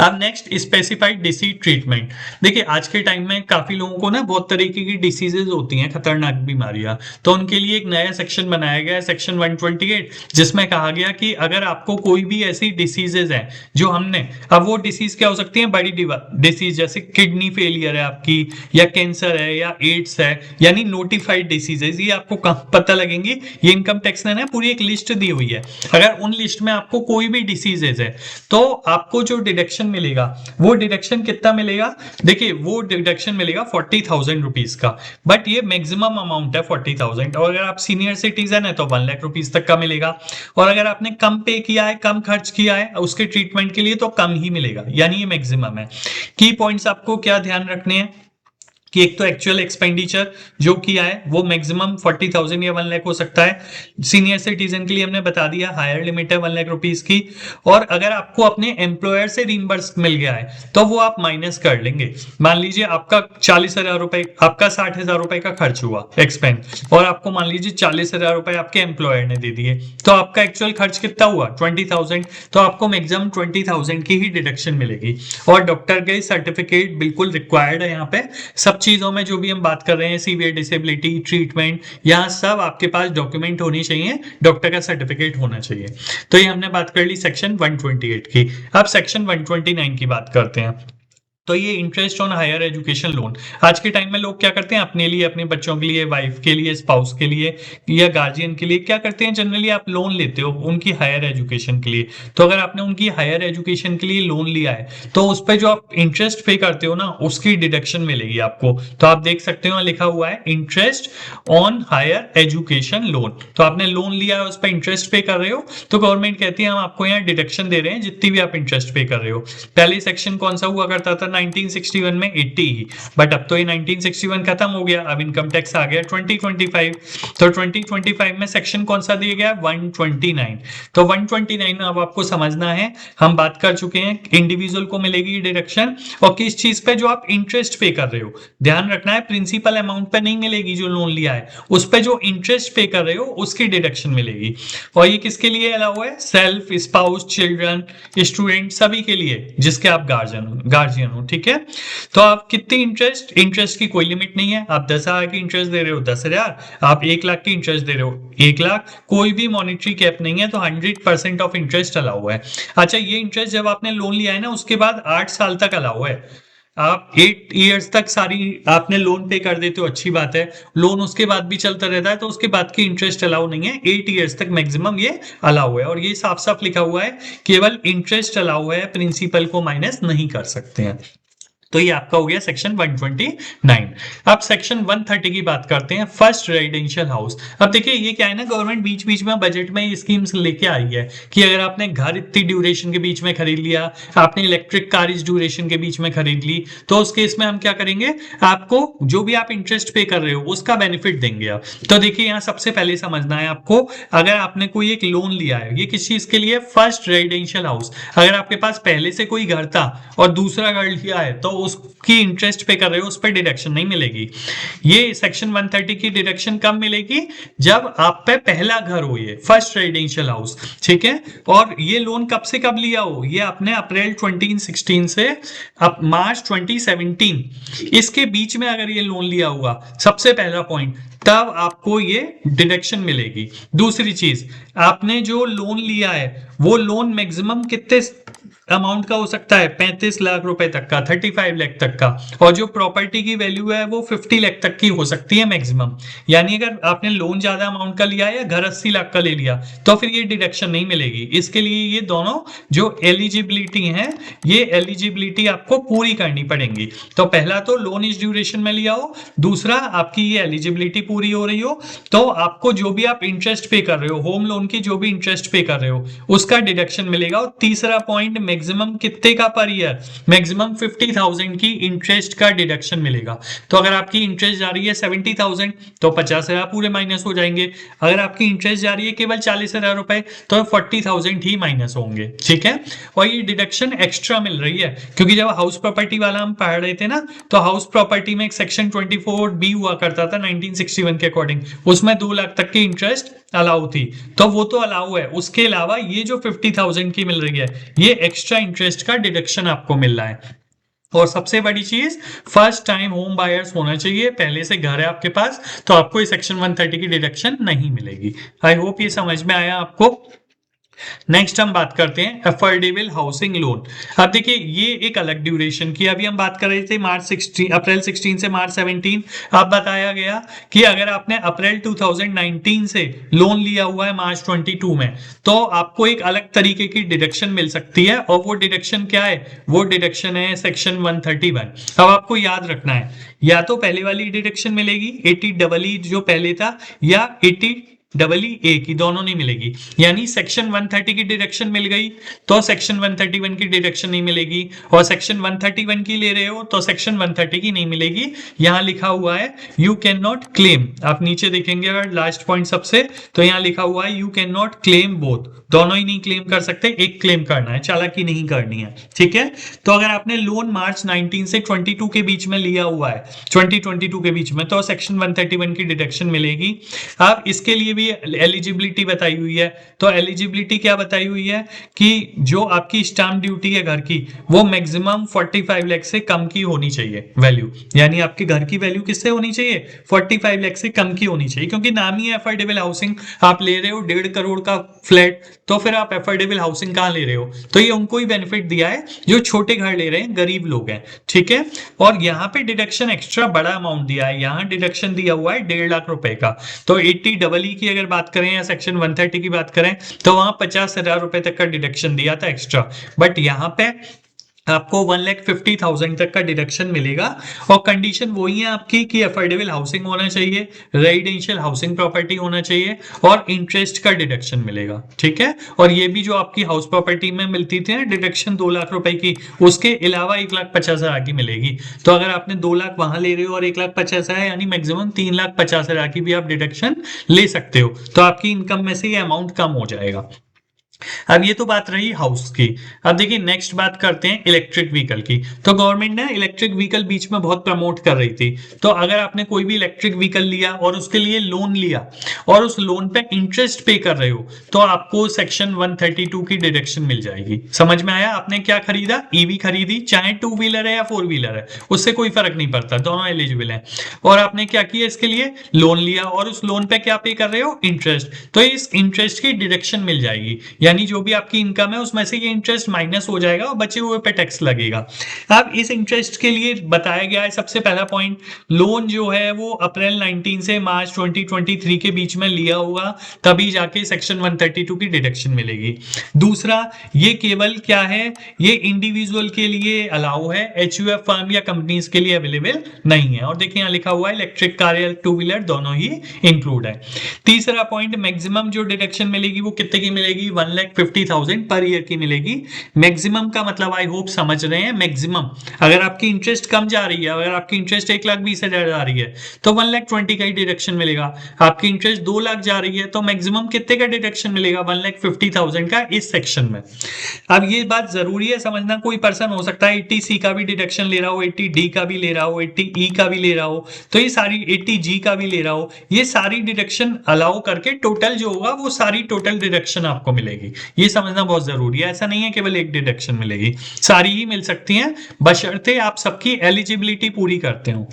अब नेक्स्ट, स्पेसिफाइड डिसीज ट्रीटमेंट। देखिए, आज के टाइम में काफी लोगों को ना बहुत तरीके की डिसीजेज होती हैं, खतरनाक बीमारियां, तो उनके लिए एक नया सेक्शन बनाया गया है, सेक्शन 128, जिसमें कहा गया कि अगर आपको कोई भी ऐसी डिसीजेज है जो हमने, अब वो डिसीज क्या हो सकती है, बड़ी डिसीज, जैसे किडनी फेलियर है आपकी, या कैंसर है, या एड्स है, यानी नोटिफाइड डिसीजेज, ये आपको कहाँ पता लगेंगी, ये इनकम टैक्स ने ना पूरी एक लिस्ट दी हुई है। अगर उन लिस्ट में आपको कोई भी डिसीजेज है तो आपको जो डिडक्शन मिलेगा, वो डिडक्शन कितना मिलेगा, देखिए वो डिडक्शन मिलेगा 40,000 रुपीज का, बट ये मैक्सिमम अमाउंट है 40,000। और अगर आप सीनियर सिटीजन है तो 1 लाख रुपीज तक का मिलेगा। और अगर आपने कम पे किया है, कम खर्च किया है उसके ट्रीटमेंट के लिए, तो कम ही मिलेगा, यानी ये मैक्सिमम है। की पॉइंट्स आपको क्या ध्यान रखने हैं कि एक तो एक्चुअल एक्सपेंडिचर जो किया है वो मैक्सिमम 40,000 या 1 लाख हो सकता है। सीनियर सिटीजन के लिए हमने बता दिया हायर लिमिट है 1 लाख रुपीस की। और अगर आपको अपने एम्प्लॉयर से रिम्बर्स मिल गया है तो वो आप माइनस कर लेंगे। मान लीजिए आपका 40,000 रुपए, आपका 60,000 रुपए का खर्च हुआ एक्सपेंस, और आपको मान लीजिए 40,000 रुपए आपके एम्प्लॉयर ने दे दिए, तो आपका एक्चुअल खर्च कितना हुआ 20,000, तो आपको मैक्सिमम 20,000 की ही डिडक्शन मिलेगी। और डॉक्टर के सर्टिफिकेट बिल्कुल रिक्वायर्ड है यहाँ पे। सब चीजों में जो भी हम बात कर रहे हैं, सीवियर डिसेबिलिटी, ट्रीटमेंट, यहाँ सब आपके पास डॉक्यूमेंट होनी चाहिए, डॉक्टर का सर्टिफिकेट होना चाहिए। तो ये हमने बात कर ली सेक्शन 128 की। अब सेक्शन 129 की बात करते हैं। तो ये interest on higher education loan, आज के टाइम में लोग क्या करते हैं, अपने लिए, अपने बच्चों के लिए, वाइफ के लिए, स्पाउस के लिए या गार्जियन के लिए क्या करते हैं, जनरली आप लोन लेते हो उनकी हायर एजुकेशन के लिए। तो अगर आपने उनकी हायर एजुकेशन के लिए लोन लिया है तो उस पर जो आप इंटरेस्ट पे करते हो ना, उसकी डिडक्शन मिलेगी आपको। तो आप देख सकते हो लिखा हुआ है interest on higher education loan, तो आपने लोन लिया है, उस पर इंटरेस्ट पे कर रहे हो, तो गवर्नमेंट कहती है हम आपको यहाँ डिडक्शन दे रहे हैं जितनी भी आप इंटरेस्ट पे कर रहे हो। पहले सेक्शन कौन सा हुआ करता था 1961 में 80 ही, बट अब तो ये 1961 खत्म हो गया, अब इनकम टैक्स आ गया 2025। तो 2025 में सेक्शन कौन सा दिया गया 129। तो 129 अब आपको समझना है, हम बात कर चुके हैं इंडिविजुअल को मिलेगी डिडक्शन, और किस चीज पे, जो आप इंटरेस्ट पे कर रहे हो। ध्यान रखना है प्रिंसिपल अमाउंट पे नहीं मिलेगी जो लोन लिया है, उस पे जो इंटरेस्ट पे कर रहे हो उसकी डिडक्शन मिलेगी। और ये किसके लिए अलाउ है, सेल्फ, स्पाउस, चिल्ड्रन, स्टूडेंट, सभी के लिए जिसके आप गार्जियन हो। ठीक है। तो आप कितनी इंटरेस्ट की कोई लिमिट नहीं है। आप 10,000 की इंटरेस्ट दे रहे हो 10,000, आप 1 लाख की इंटरेस्ट दे रहे हो 1 लाख, कोई भी मॉनेटरी कैप नहीं है, तो 100% ऑफ इंटरेस्ट अलाउ है। अच्छा, ये इंटरेस्ट जब आपने लोन लिया है ना, उसके बाद 8 साल तक अलाउ है। आप 8 इयर्स तक सारी आपने लोन पे कर देते हो, अच्छी बात है। लोन उसके बाद भी चलता रहता है, तो उसके बाद की इंटरेस्ट अलाउ नहीं है। 8 इयर्स तक मैक्सिमम ये अलाउ है, और ये साफ साफ लिखा हुआ है केवल इंटरेस्ट अलाउ है, प्रिंसिपल को माइनस नहीं कर सकते हैं। तो ये आपका हो गया सेक्शन 129। अब सेक्शन 130 की बात करते हैं, फर्स्ट रेजिडेंशियल हाउस। अब देखिए ये क्या है ना, गवर्नमेंट बीच बीच में बजट में ये स्कीम्स लेके आई है कि अगर आपने घर इतनी ड्यूरेशन के बीच में खरीद लिया, आपने इलेक्ट्रिक कार इस ड्यूरेशन के बीच में खरीद ली, तो उस केस में हम क्या करेंगे, आपको जो भी आप इंटरेस्ट पे कर रहे हो उसका बेनिफिट देंगे। आप तो देखिए यहाँ सबसे पहले समझना है आपको, अगर आपने कोई एक लोन लिया है, ये किस चीज के लिए, फर्स्ट रेजिडेंशियल हाउस। अगर आपके पास पहले से कोई घर था और दूसरा घर लिया है, तो उसकी इंटरेस्ट पे कर रहे हो, उस पर डिडक्शन नहीं मिलेगी। ये सेक्शन 130 की डिडक्शन कब मिलेगी, जब आप पे पहला घर हो, ये फर्स्ट रेजिडेंशियल हाउस, ठीक है। और ये लोन कब से कब लिया हो, ये आपने अप्रैल 2016 से अब मार्च 2017, इसके बीच में अगर ये लोन लिया हुआ, सबसे पहला पॉइंट, तब आपको ये डिडक्शन मिलेगी। दूसरी चीज, आपने जो लोन लिया है वो लोन मैक्सिमम कितने अमाउंट का हो सकता है, 35 लाख रुपए तक का, 35 लाख तक का, और जो प्रॉपर्टी की वैल्यू है वो 50 लाख तक की हो सकती है मैक्सिमम। यानी अगर आपने लोन ज्यादा अमाउंट का लिया है या घर 80 लाख का ले लिया, तो फिर ये डिडक्शन नहीं मिलेगी। इसके लिए ये दोनों जो एलिजिबिलिटी है, ये एलिजिबिलिटी आपको पूरी करनी पड़ेगी। तो पहला तो लोन इस ड्यूरेशन में लिया हो, दूसरा आपकी ये एलिजिबिलिटी पूरी हो रही हो, तो आपको जो भी आप इंटरेस्ट पे कर रहे हो, होम लोन की जो भी इंटरेस्ट पे कर रहे हो उसका डिडक्शन मिलेगा। और तीसरा पॉइंट, मैक्सिमम कितने का पर ईयर, मैक्सिमम 50,000 की इंटरेस्ट का डिडक्शन मिलेगा। तो अगर आपकी इंटरेस्ट जा रही है 70,000, तो 50,000 पूरे माइनस हो जाएंगे। अगर आपकी इंटरेस्ट जा रही है केवल 40,000 रुपए, तो 40,000 ही माइनस होंगे, ठीक है। और ये डिडक्शन एक्स्ट्रा मिल रही है, क्योंकि जब हाउस प्रॉपर्टी वाला हम पढ़ रहे थे ना, तो हाउस प्रॉपर्टी में एक सेक्शन 24B हुआ करता था 1961 के अकॉर्डिंग, उसमें 2 लाख तक की इंटरेस्ट अलाउ थी, तो वो तो अलाउ है। उसके अलावा ये जो 50,000 की मिल रही है, ये एक्स्ट्रा इंटरेस्ट का डिडक्शन आपको मिल रहा है। और सबसे बड़ी चीज, फर्स्ट टाइम होम बायर्स होना चाहिए, पहले से घर है आपके पास, तो आपको ये सेक्शन 130 की डिडक्शन नहीं मिलेगी। आई होप ये समझ में आया आपको। नेक्स्ट हम बात करते हैं अफोर्डेबल हाउसिंग लोन। अब देखिए ये एक अलग ड्यूरेशन की, अभी हम बात कर रहे थे अप्रैल 16 से मार्च 17। अब बताया गया कि अगर आपने अप्रैल 2019 से लोन लिया हुआ है मार्च 22 में, तो आपको एक अलग तरीके की डिडक्शन मिल सकती है। और वो डिडक्शन क्या है, वो डिडक्शन है सेक्शन 131। अब आपको याद रखना है, या तो पहले वाली डिडक्शन मिलेगी 80EE जो पहले था, या 80EE की, दोनों नहीं मिलेगी। यानी सेक्शन 130 की डिडक्शन मिल गई तो सेक्शन 131 की डिडक्शन नहीं मिलेगी, और सेक्शन 131 की ले रहे हो तो सेक्शन 130 की नहीं मिलेगी। यहां लिखा हुआ है यू कैन नॉट क्लेम, आप नीचे देखेंगे अगर लास्ट पॉइंट सबसे, तो यहां लिखा हुआ है you can not claim both, दोनों ही नहीं क्लेम कर सकते, एक क्लेम करना है, चालाकी नहीं करनी है, ठीक है। तो अगर आपने लोन मार्च 19 से 22 के बीच में लिया हुआ है, 2022 के बीच में, तो सेक्शन 131 की डिडक्शन मिलेगी। अब इसके लिए भी एलिजिबिलिटी बताई हुई है। तो एलिजिबिलिटी क्या बताई हुई है कि जो आपकी स्टैंप ड्यूटी है घर की, वो मैक्सिमम 45 लाख से कम की होनी चाहिए वैल्यू। यानी आपके घर की वैल्यू किससे होनी चाहिए, 45 लाख से कम की होनी चाहिए, क्योंकि नाम ही है अफोर्डेबल हाउसिंग। आप ले रहे हो 1.5 करोड़ का फ्लैट, तो फिर आप अफोर्डेबल हाउसिंग कहां ले रहे हो, तो ये उनको ही बेनिफिट दिया है जो छोटे घर ले रहे हैं, गरीब लोग हैं, ठीक है। और यहाँ पे डिडक्शन एक्स्ट्रा बड़ा अमाउंट दिया है, यहाँ डिडक्शन दिया हुआ है 1.5 लाख रुपए का। तो 80EE की अगर बात करें या सेक्शन 130 की बात करें, तो वहां 50,000 रुपए तक का डिडक्शन दिया था एक्स्ट्रा, बट यहाँ पे आपको 1,50,000 तक का डिडक्शन मिलेगा। और कंडीशन वही है आपकी कि अफोर्डेबल हाउसिंग होना चाहिए, रेजिडेंशियल हाउसिंग प्रॉपर्टी होना चाहिए, और इंटरेस्ट का डिडक्शन मिलेगा, ठीक है। और ये भी जो आपकी हाउस प्रॉपर्टी में मिलती थी ना डिडक्शन 2 लाख रुपए की, उसके अलावा 1,50,000 की मिलेगी। तो अगर आपने 2 लाख वहां ले रहे हो और 1,50,000, यानी मैक्सिमम 3,50,000 की भी आप डिडक्शन ले सकते हो, तो आपकी इनकम में से ये अमाउंट कम हो जाएगा। अब ये तो बात रही हाउस की। अब देखिए नेक्स्ट बात करते हैं इलेक्ट्रिक व्हीकल की। तो गवर्नमेंट ने इलेक्ट्रिक व्हीकल बीच में बहुत प्रमोट कर रही थी। तो अगर आपने कोई भी इलेक्ट्रिक व्हीकल लिया और उसके लिए लोन लिया और उस लोन पे इंटरेस्ट पे कर रहे हो, तो आपको सेक्शन 132 की डिडक्शन मिल जाएगी। समझ में आया? आपने क्या खरीदा? ईवी खरीदी, चाहे टू व्हीलर है या फोर व्हीलर है, उससे कोई फर्क नहीं पड़ता, दोनों एलिजिबल है। और आपने क्या किया? इसके लिए लोन लिया और उस लोन पे क्या पे कर रहे हो? इंटरेस्ट। तो इस इंटरेस्ट की डिडक्शन मिल जाएगी, यानी जो भी आपकी इनकम है उसमें से ये इंटरेस्ट माइनस हो जाएगा और बचे हुए पे टैक्स लगेगा। अब इस इंटरेस्ट के लिए बताया गया है सबसे पहला पॉइंट, लोन जो है वो अप्रैल 19 से मार्च 2023 के बीच में लिया होगा, तभी जाके सेक्शन 132 की डिडक्शन मिलेगी। दूसरा, ये केवल क्या है, ये इंडिविजुअल के लिए अलाउ है, एचयूएफ फर्म या कंपनीज के लिए अवेलेबल नहीं है। और देखिए यहाँ लिखा हुआ है इलेक्ट्रिक कार या टू व्हीलर दोनों ही इंक्लूड है। तीसरा पॉइंट, मैक्सिमम जो डिडक्शन मिलेगी वो कितने की मिलेगी? 1,50,000 पर ईयर की मिलेगी। मैक्सिमम का मतलब आई होप समझ रहे हैं, मैक्सिमम। अगर आपकी इंटरेस्ट कम जा रही है, अगर आपकी इंटरेस्ट 1,20,000 जा रही है तो 1,20,000 का ही डिडक्शन मिलेगा। आपकी इंटरेस्ट 2 लाख जा रही है तो मैक्सिमम कितने का डिडक्शन मिलेगा? 1,50,000 का इस सेक्शन में। अब ये बात जरूरी है समझना, कोई पर्सन हो सकता है 80C का भी डिडक्शन ले रहा हो, 80D का भी ले रहा हो, 80E का भी ले रहा हो, तो ये सारी 80G का भी ले रहा हो, ये सारी डिडक्शन अलाउ करके टोटल जो होगा वो सारी टोटल डिडक्शन आपको मिलेगी। ये समझना बहुत जरूरी है, ऐसा नहीं है केवल एक डिडक्शन मिलेगी, सारी ही मिल सकती हैं बशर्ते आप सबकी एलिजिबिलिटी पूरी करते हो।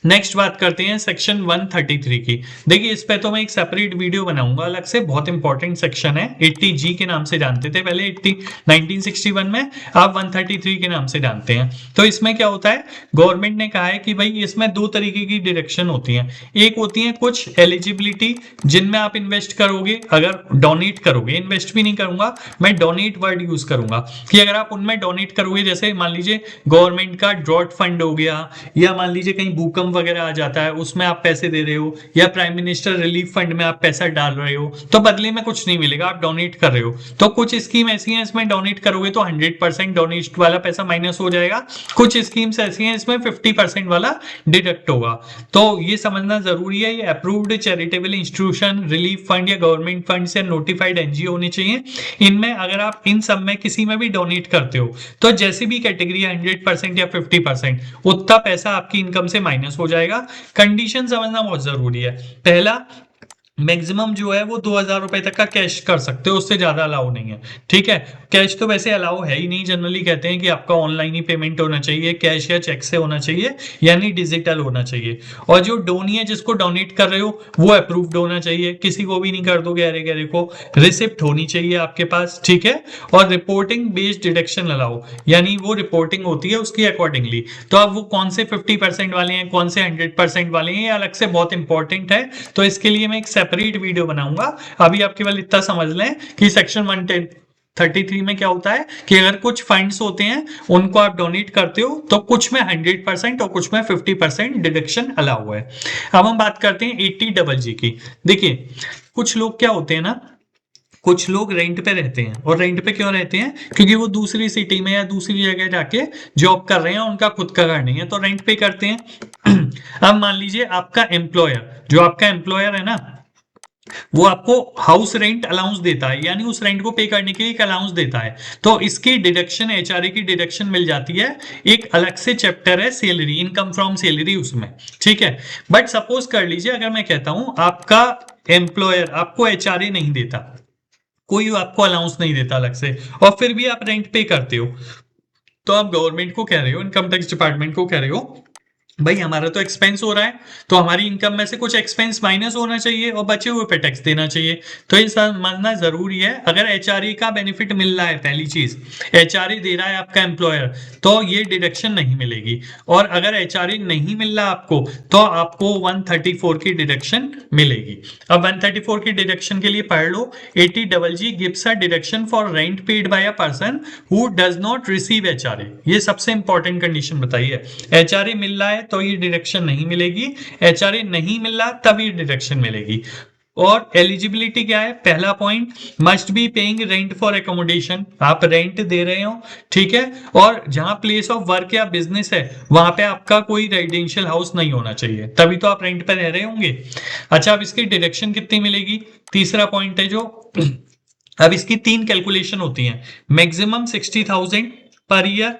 नेक्स्ट बात करते हैं सेक्शन 133 की। देखिए इस पे तो मैं एक सेपरेट वीडियो बनाऊंगा अलग से, बहुत इंपॉर्टेंट सेक्शन है। 80G के नाम से जानते थे पहले, 1961 में, आप 133 के नाम से जानते हैं। तो इसमें क्या होता है, गवर्नमेंट ने कहा है कि भाई इसमें दो तरीके की डिडक्शन होती है। एक होती है कुछ एलिजिबिलिटी जिनमें आप इन्वेस्ट करोगे, अगर डोनेट करोगे, इन्वेस्ट भी नहीं करूंगा मैं, डोनेट वर्ड यूज करूंगा, कि अगर आप उनमें डोनेट करोगे, जैसे मान लीजिए गवर्नमेंट का ड्रॉट फंड हो गया, या मान लीजिए कहीं भूकंप वगैरह आ जाता है उसमें आप पैसे दे रहे हो, या प्राइम मिनिस्टर रिलीफ फंड में आप पैसा डाल रहे हो, तो बदले में कुछ नहीं मिलेगा, आप डोनेट कर रहे हो। तो कुछ स्कीम ऐसी हैं इसमें डोनेट करोगे तो 100% डोनेट वाला पैसा माइनस हो जाएगा, कुछ स्कीम्स ऐसी हैं इसमें 50% वाला डिडक्ट होगा। तो ये समझना जरूरी है, ये approved charitable institution, relief fund या गवर्नमेंट फंड से नोटिफाइड एनजीओ होने चाहिए। इनमें अगर आप इन सब में किसी में भी डोनेट करते हो तो जैसी भी कैटेगरी है 100% या 50%, उतना पैसा आपकी इनकम से माइनस हो जाएगा। कंडीशन समझना बहुत जरूरी है। पहला, मैक्सिमम जो है वो 2,000 रुपए तक का कैश कर सकते हो, उससे ज्यादा अलाउ नहीं है। ठीक है, कैश तो वैसे अलाउ है ही नहीं, जनरली कहते हैं कि आपका ऑनलाइन ही पेमेंट होना चाहिए, कैश या चेक से होना चाहिए, यानी डिजिटल होना चाहिए। और जो डोनी है, जिसको डोनेट कर रहे हो, वो अप्रूव्ड होना चाहिए, किसी को भी नहीं कर दो गहरे गहरे को, रिसिप्ट होनी चाहिए आपके पास। ठीक है, और रिपोर्टिंग बेस्ड डिडक्शन अलाउ, यानी वो रिपोर्टिंग होती है उसकी अकॉर्डिंगली। तो अब वो कौन से 50% वाले हैं, कौन से 100% वाले हैं, ये अलग से बहुत इंपॉर्टेंट है, तो इसके लिए मैं एक सेपरेट वीडियो बनाऊंगा। अभी आप केवल इतना समझ लें कि सेक्शन 133 में क्या होता है कि अगर कुछ फंड्स होते हैं उनको आप डोनेट करते हो तो कुछ में 100% और कुछ में 50% डिडक्शन अलाउ है। अब हम बात करते हैं 80GG की। देखिए कुछ लोग क्या होते हैं ना, कुछ लोग रेंट पे रहते हैं, और रेंट पे क्यों रहते हैं? क्योंकि वो दूसरी सिटी में या दूसरी जगह जाके जॉब कर रहे हैं, उनका खुद का घर नहीं है, तो रेंट पे करते हैं। अब मान लीजिए आपका एम्प्लॉयर, जो आपका एम्प्लॉयर है ना, वो आपको हाउस रेंट अलाउंस देता है, यानी उस रेंट को पे करने के लिए एक अलाउंस देता है, तो इसकी डिडक्शन, एचआरए की डिडक्शन मिल जाती है। एक अलग से चैप्टर है सैलरी, इनकम फ्रॉम सैलरी, उसमें। ठीक है, बट सपोज कर लीजिए अगर मैं कहता हूं आपका एम्प्लॉयर आपको एचआरए नहीं देता, कोई आपको अलाउंस नहीं देता अलग से, और फिर भी आप रेंट पे करते हो, तो आप गवर्नमेंट को कह रहे हो, इनकम टैक्स डिपार्टमेंट को कह रहे हो, भाई हमारा तो एक्सपेंस हो रहा है, तो हमारी इनकम में से कुछ एक्सपेंस माइनस होना चाहिए और बचे हुए पे टैक्स देना चाहिए। तो ये समझना जरूरी है। अगर एचआरए का बेनिफिट मिल रहा है, पहली चीज एचआरए दे रहा है आपका एम्प्लॉयर, तो ये डिडक्शन नहीं मिलेगी, और अगर एचआरए नहीं मिल रहा आपको तो आपको 134 की डिडक्शन मिलेगी। अब 134 की डिडक्शन के लिए पढ़ लो, 80GG gives a deduction for rent paid by a person who does not receive HRA. ये सबसे इंपॉर्टेंट कंडीशन बताइए, एचआरए मिल रहा है तो ये डिडक्शन नहीं मिलेगी, एचआरए नहीं मिल रहा तब ये डिडक्शन मिलेगी। और एलिजिबिलिटी क्या है? पहला point, must be paying rent for accommodation, आप रेंट दे रहे हो, ठीक है, और जहां प्लेस ऑफ वर्क या बिजनेस है वहां पे आपका कोई रेजिडेंशियल हाउस नहीं होना चाहिए, तभी तो आप रेंट पे रह रहे होंगे। अच्छा, अब इसकी डिडक्शन कितनी मिलेगी? तीसरा पॉइंट है जो अब इसकी तीन कैलकुलेशन होती हैं, मैक्सिमम 60,000 पर ईयर,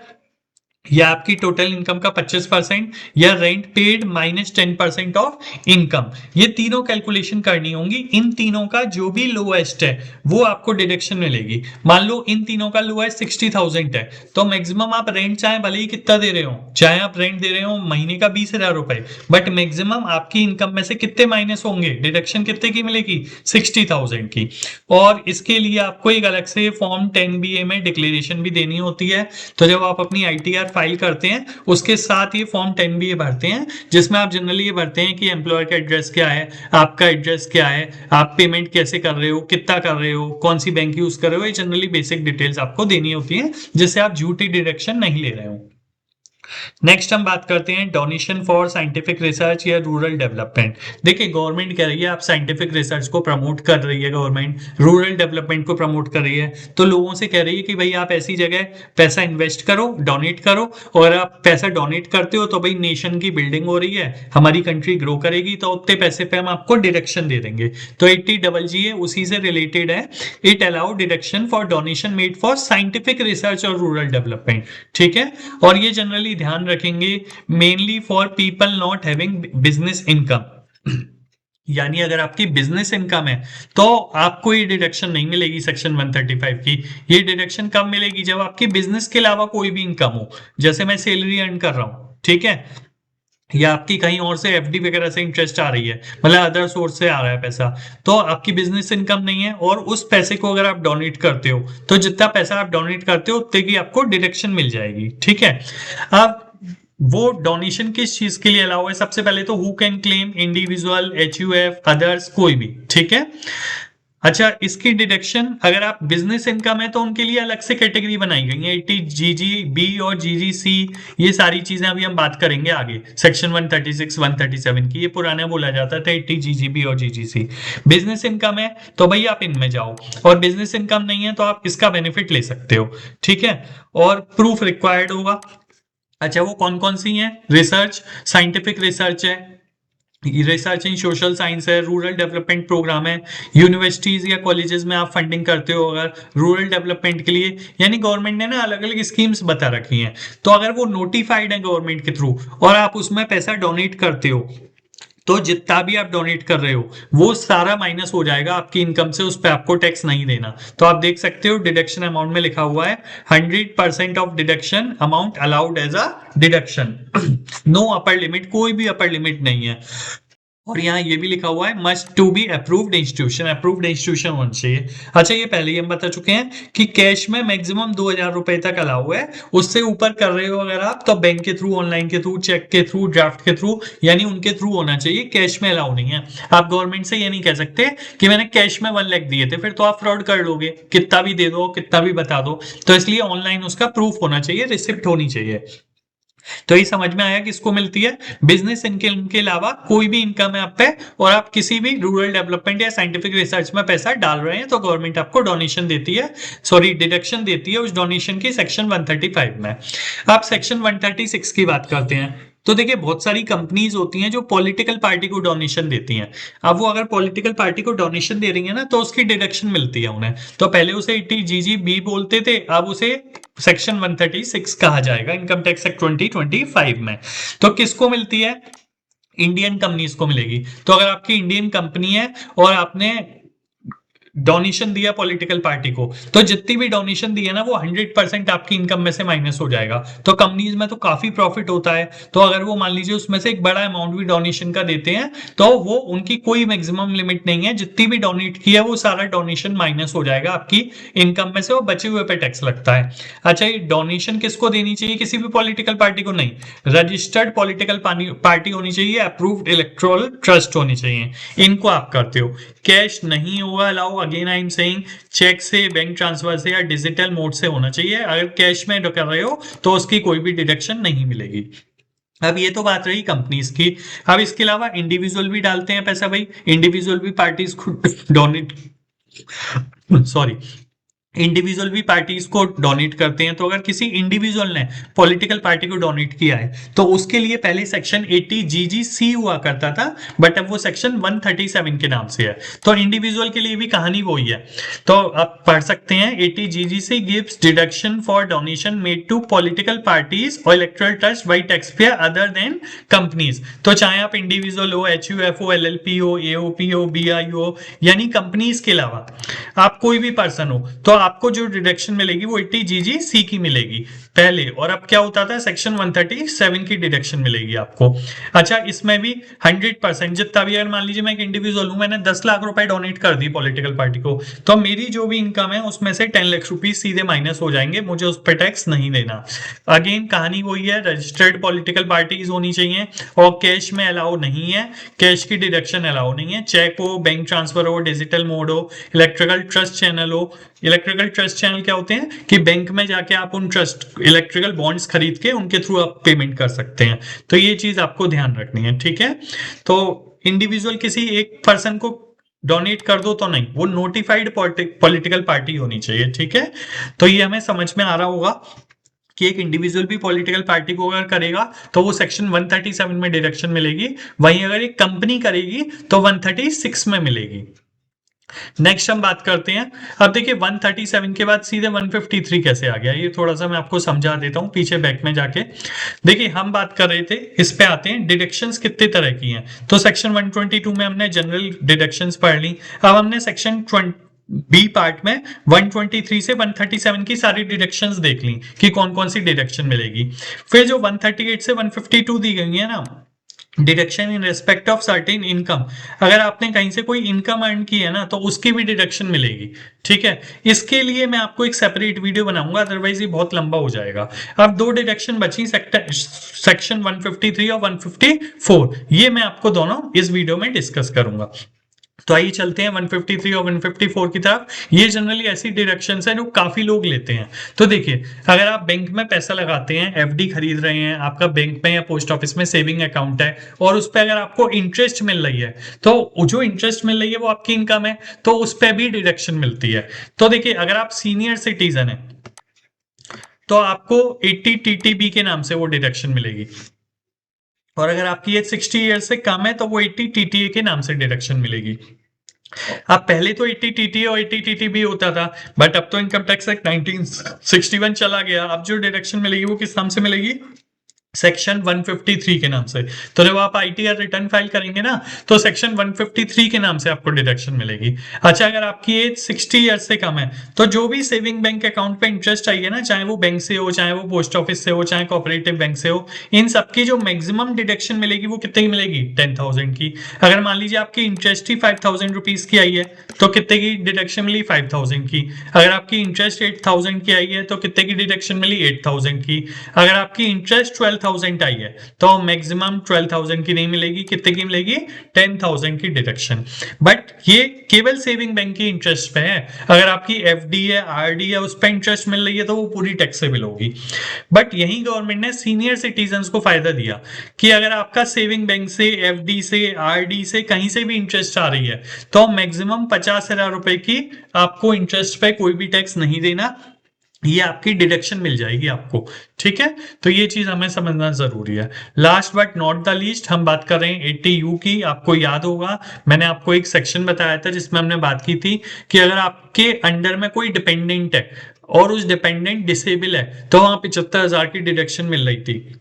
या आपकी टोटल इनकम का 25%, या rent paid minus 10% of income. ये तीनों कैलकुलेशन करनी होंगी। इन तीनों का जो भी लोएस्ट है वो आपको डिडक्शन मिलेगी। मान लो इन तीनों का लोएस्ट 60,000 है, तो मैक्सिमम आप रेंट चाहे भले ही कितना दे रहे हो, चाहे आप रेंट दे रहे हो महीने का 20,000 रुपए, बट मैक्सिमम आपकी इनकम में से कितने माइनस होंगे, डिडक्शन कितने की मिलेगी, 60,000 की। और इसके लिए आपको एक अलग से फॉर्म 10BA में डिक्लेरेशन भी देनी होती है। तो जब आप अपनी ITR फाइल करते हैं उसके साथ ये फॉर्म 10BA भरते हैं, जिसमें आप जनरली ये भरते हैं कि एम्प्लॉयर का एड्रेस क्या है, आपका एड्रेस क्या है, आप पेमेंट कैसे कर रहे हो, कितना कर रहे हो, कौन सी बैंक यूज कर रहे हो, ये जनरली बेसिक डिटेल्स आपको देनी होती है, जिससे आप झूठी डिडक्शन नहीं ले रहे हो। नेक्स्ट हम बात करते हैं डोनेशन फॉर साइंटिफिक रिसर्च या रूरल डेवलपमेंट। देखिए गवर्नमेंट कह रही है आप साइंटिफिक रिसर्च को प्रमोट कर रही है, गवर्नमेंट रूरल डेवलपमेंट को प्रमोट कर रही है, तो लोगों से कह रही है कि भाई आप ऐसी जगह पैसा इन्वेस्ट करो, डोनेट करो, और आप पैसा डोनेट करते हो तो भाई नेशन की बिल्डिंग हो रही है, हमारी कंट्री ग्रो करेगी, तो उतने पैसे पे हम आपको डिडक्शन दे देंगे। तो 80GG उसी से रिलेटेड है, it allow deduction for donation made for scientific research और रूरल डेवलपमेंट। ठीक है, और ये जनरली ध्यान रखेंगे mainly for people not having business income. यानी अगर आपकी बिजनेस इनकम है तो आपको ये डिडक्शन नहीं मिलेगी सेक्शन 135 की। ये डिडक्शन कब मिलेगी, जब आपकी बिजनेस के अलावा कोई भी इनकम हो, जैसे मैं सैलरी अर्न कर रहा हूं, ठीक है, या आपकी कहीं और से FD वगैरह से इंटरेस्ट आ रही है, मतलब अदर सोर्स से आ रहा है पैसा, तो आपकी बिजनेस इनकम नहीं है, और उस पैसे को अगर आप डोनेट करते हो तो जितना पैसा आप डोनेट करते हो उतने की आपको डिडक्शन मिल जाएगी। ठीक है, अब वो डोनेशन किस चीज के लिए अलाउ है, सबसे पहले तो who can claim, individual, HUF, others, कोई भी। ठीक है, अच्छा इसकी डिडक्शन अगर आप बिजनेस इनकम है तो उनके लिए अलग से कैटेगरी बनाई गई है, 80GG-B और GG-C। ये सारी चीजें अभी हम बात करेंगे आगे सेक्शन 136 137 की, ये पुराना बोला जाता था 80GG-B और GG-C। बिजनेस इनकम है तो भाई आप इनमें जाओ, और बिजनेस इनकम नहीं है तो आप इसका बेनिफिट ले सकते हो। ठीक है, और प्रूफ रिक्वायर्ड होगा। अच्छा वो कौन कौन सी हैं, रिसर्च, साइंटिफिक रिसर्च है, रिसर्च इन सोशल साइंस है, रूरल डेवलपमेंट प्रोग्राम है, यूनिवर्सिटीज या कॉलेजेस में आप फंडिंग करते हो अगर रूरल डेवलपमेंट के लिए, यानी गवर्नमेंट ने ना अलग अलग स्कीम्स बता रखी हैं, तो अगर वो नोटिफाइड है गवर्नमेंट के थ्रू और आप उसमें पैसा डोनेट करते हो तो जितना भी आप डोनेट कर रहे हो वो सारा माइनस हो जाएगा आपकी इनकम से, उस पर आपको टैक्स नहीं देना। तो आप देख सकते हो डिडक्शन अमाउंट में लिखा हुआ है 100% of deduction amount allowed as a deduction. No upper limit, कोई भी अपर लिमिट नहीं है। और यहाँ ये भी लिखा हुआ है must to be approved institution, approved institution होना चाहिए। अच्छा ये पहले ही हम बता चुके हैं कि कैश में मैक्सिमम 2,000 रुपए तक अलाउ है, उससे ऊपर कर रहे हो अगर आप तो बैंक के थ्रू, ऑनलाइन के थ्रू, चेक के थ्रू, ड्राफ्ट के थ्रू, यानी उनके थ्रू होना चाहिए, कैश में अलाउ नहीं है। आप गवर्नमेंट से ये नहीं कह सकते कि मैंने कैश में 1 लाख दिए थे, फिर तो आप फ्रॉड कर लोगे, कितना भी दे दो, कितना भी बता दो। तो इसलिए ऑनलाइन उसका प्रूफ होना चाहिए, रिसिप्ट होनी चाहिए। तो ये समझ में आया किसको मिलती है, बिजनेस इनकम के अलावा कोई भी इनकम है आप पे, और आप किसी भी रूरल डेवलपमेंट या साइंटिफिक रिसर्च में पैसा डाल रहे हैं तो गवर्नमेंट आपको डोनेशन देती है, सॉरी डिडक्शन देती है उस डोनेशन की सेक्शन 135 में। आप सेक्शन 136 की बात करते हैं, तो देखिए बहुत सारी कंपनीज होती हैं जो पॉलिटिकल पार्टी को डोनेशन देती हैं। अब वो अगर पॉलिटिकल पार्टी को डोनेशन दे रही है ना तो उसकी डिडक्शन मिलती है उन्हें। तो पहले उसे 80GG-B बोलते थे, अब उसे सेक्शन 136 कहा जाएगा इनकम टैक्स एक्ट 2025 में। तो किसको मिलती है, इंडियन कंपनीज को मिलेगी। तो अगर आपकी इंडियन कंपनी है और आपने डोनेशन दिया पॉलिटिकल पार्टी को, तो जितनी भी डोनेशन दी है ना वो 100% आपकी इनकम में से माइनस हो जाएगा। तो कंपनीज में तो काफी प्रॉफिट होता है, तो अगर वो मान लीजिए उसमें से एक बड़ा अमाउंट भी डोनेशन का देते हैं तो वो उनकी कोई मैक्सिमम लिमिट नहीं है, जितनी भी डोनेट किया वो सारा डोनेशन माइनस हो जाएगा आपकी इनकम में से, वो बचे हुए पे टैक्स लगता है। अच्छा ये डोनेशन किसको देनी चाहिए, किसी भी पॉलिटिकल पार्टी को नहीं, रजिस्टर्ड पॉलिटिकल पार्टी होनी चाहिए, अप्रूव्ड इलेक्टोरल ट्रस्ट होनी चाहिए, इनको आप करते हो। कैश नहीं होगा allow, again I am saying, cheque से, बैंक ट्रांसफर से या डिजिटल मोड से होना चाहिए। अगर कैश में कर रहे हो तो उसकी कोई भी डिडक्शन नहीं मिलेगी। अब ये तो बात रही कंपनीज की। अब इसके अलावा इंडिविजुअल भी डालते हैं पैसा भाई, इंडिविजुअल भी पार्टीज को डोनेट, सॉरी, इंडिविजुअल भी पार्टीज को डोनेट करते हैं। तो अगर किसी इंडिविजुअल ने पॉलिटिकल पार्टी को डोनेट किया है तो उसके लिए पहले सेक्शन 80 GGC हुआ करता था, बट अब वो सेक्शन 137 के नाम से है। तो इंडिविजुअल के लिए भी कहानी वही है। तो आप पढ़ सकते हैं 80 GGC gives deduction for donation made to political parties और electoral trust by tax payer other than companies. तो चाहे आप इंडिविजुअल हो, HUF हो, LLP हो, AOP हो, BI हो, यानी कंपनीज के अलावा आप कोई भी पर्सन हो, तो आपको जो डिडक्शन मिलेगी वो 80 GGC की मिलेगी पहले। और अब क्या होता था, सेक्शन 137 की डिडक्शन मिलेगी आपको। अच्छा, इसमें भी 100% जितना भी, अगर मान लीजिए मैं एक इंडिविजुअल हूं, मैंने 10 लाख रुपए डोनेट कर दी पॉलिटिकल पार्टी को, तो मेरी जो भी इनकम है उसमें से 10 लाख रुपीज सीधे माइनस हो जाएंगे, मुझे उस पर टैक्स नहीं देना। अगेन कहानी वही है, रजिस्टर्ड पॉलिटिकल पार्टीज होनी चाहिए और कैश में अलाउ नहीं है, कैश की डिडक्शन अलाउ नहीं है। चेक हो, बैंक ट्रांसफर हो, डिजिटल मोड हो, इलेक्ट्रिकल ट्रस्ट चैनल हो। इलेक्ट्रिकल ट्रस्ट चैनल क्या होते हैं कि बैंक में जाके आप उन ट्रस्ट इलेक्ट्रिकल बॉन्ड्स खरीद के उनके थ्रू आप पेमेंट कर सकते हैं। तो ये चीज आपको ध्यान रखनी है, ठीक है। तो इंडिविजुअल किसी एक पर्सन को डोनेट कर दो तो नहीं, वो नोटिफाइड पॉलिटिकल पार्टी होनी चाहिए, ठीक है। तो ये हमें समझ में आ रहा होगा कि एक इंडिविजुअल भी पॉलिटिकल पार्टी को अगर करेगा तो वो सेक्शन 137 में डिडक्शन मिलेगी, वहीं अगर एक कंपनी करेगी तो 136 में मिलेगी। नेक्स्ट हम बात करते हैं। अब देखिए 137 के बाद सीधे 153 कैसे आ गया, ये थोड़ा सा मैं आपको समझा देता हूं पीछे बैक में जाके। देखिए हम बात कर रहे थे, इस पे आते हैं, डिडक्शंस कितने तरह की हैं। तो सेक्शन 122 में हमने जनरल डिडक्शंस पढ़ ली। अब हमने सेक्शन बी पार्ट में 123 से 137 की सारी डिडक्शंस देख ली कि कौन कौन सी डिडक्शन मिलेगी। फिर जो 138 से 152 दी गई है ना, deduction in respect of certain income, अगर आपने कहीं से कोई इनकम अर्न की है ना तो उसकी भी डिडक्शन मिलेगी, ठीक है। इसके लिए मैं आपको एक सेपरेट वीडियो बनाऊंगा, अदरवाइज ये बहुत लंबा हो जाएगा। अब दो डिडक्शन बची, सेक्शन 153 और 154, ये मैं आपको दोनों इस वीडियो में डिस्कस करूंगा। तो आइए चलते हैं 153 और 154 की तरफ। ये जनरली ऐसी डिडक्शंस है जो काफी लोग लेते हैं। तो देखिए, अगर आप बैंक में पैसा लगाते हैं, FD खरीद रहे हैं, आपका बैंक में या पोस्ट ऑफिस में सेविंग अकाउंट है और उस पर अगर आपको इंटरेस्ट मिल रही है, तो जो इंटरेस्ट मिल रही है वो आपकी इनकम है, तो उस पर भी डिडक्शन मिलती है। तो देखिए, अगर आप सीनियर सिटीजन है तो आपको 80 TTB के नाम से वो डिडक्शन मिलेगी, और अगर आपकी एज 60 ईयर से कम है तो वो 80 TTA के नाम से डिडक्शन मिलेगी। अब पहले तो 80 TTA और 80 TTB होता था, बट अब तो इनकम टैक्स एक्ट 1961 चला गया। अब जो डिडक्शन मिलेगी वो किस नाम से मिलेगी, सेक्शन 153 के नाम से। तो जब आप ITR रिटर्न फाइल करेंगे ना, तो सेक्शन 153 के नाम से आपको डिडक्शन मिलेगी। अच्छा, अगर आपकी एज 60 ईयर से कम है तो जो भी सेविंग बैंक अकाउंट पे इंटरेस्ट आई है ना, चाहे वो बैंक से हो, चाहे वो पोस्ट ऑफिस से हो, चाहे कोऑपरेटिव बैंक से हो, इन सबकी जो मैक्सिमम डिडक्शन मिलेगी वो कितने की मिलेगी, 10,000 की। अगर मान लीजिए आपकी इंटरेस्ट ही 5,000 रुपीज की आई है तो कितने की डिडक्शन मिली, 5,000 की। अगर आपकी इंटरेस्ट 8,000 की आई है तो कितने की डिडक्शन मिली, 8,000 की। अगर आपकी इंटरेस्ट 12,000 आई है तो मैक्सिमम 12,000 की नहीं मिलेगी, कितने की मिलेगी, 10,000 की डिडक्शन। बट ये केवल सेविंग बैंक की इंटरेस्ट पे है। अगर आपकी FD है, RD है, उस पर इंटरेस्ट मिल रही है तो वो पूरी टैक्सेबल होगी। बट यही गवर्नमेंट ने सीनियर सिटीजन्स को फायदा दिया कि अगर आपका सेविंग बैंक से, FD से, RD से कहीं से भी इंटरेस्ट आ रही है तो मैक्सिमम 50,000 रुपए की आपको इंटरेस्ट पे कोई भी टैक्स नहीं देना, ये आपकी डिडक्शन मिल जाएगी आपको, ठीक है। तो ये चीज हमें समझना जरूरी है। Last but not the least हम बात कर रहे हैं 80U की। आपको याद होगा मैंने आपको एक सेक्शन बताया था जिसमें हमने बात की थी कि अगर आपके अंडर में कोई डिपेंडेंट है और उस डिपेंडेंट डिसेबल है तो वहां 75,000 की डिडक्शन मिल रही थी।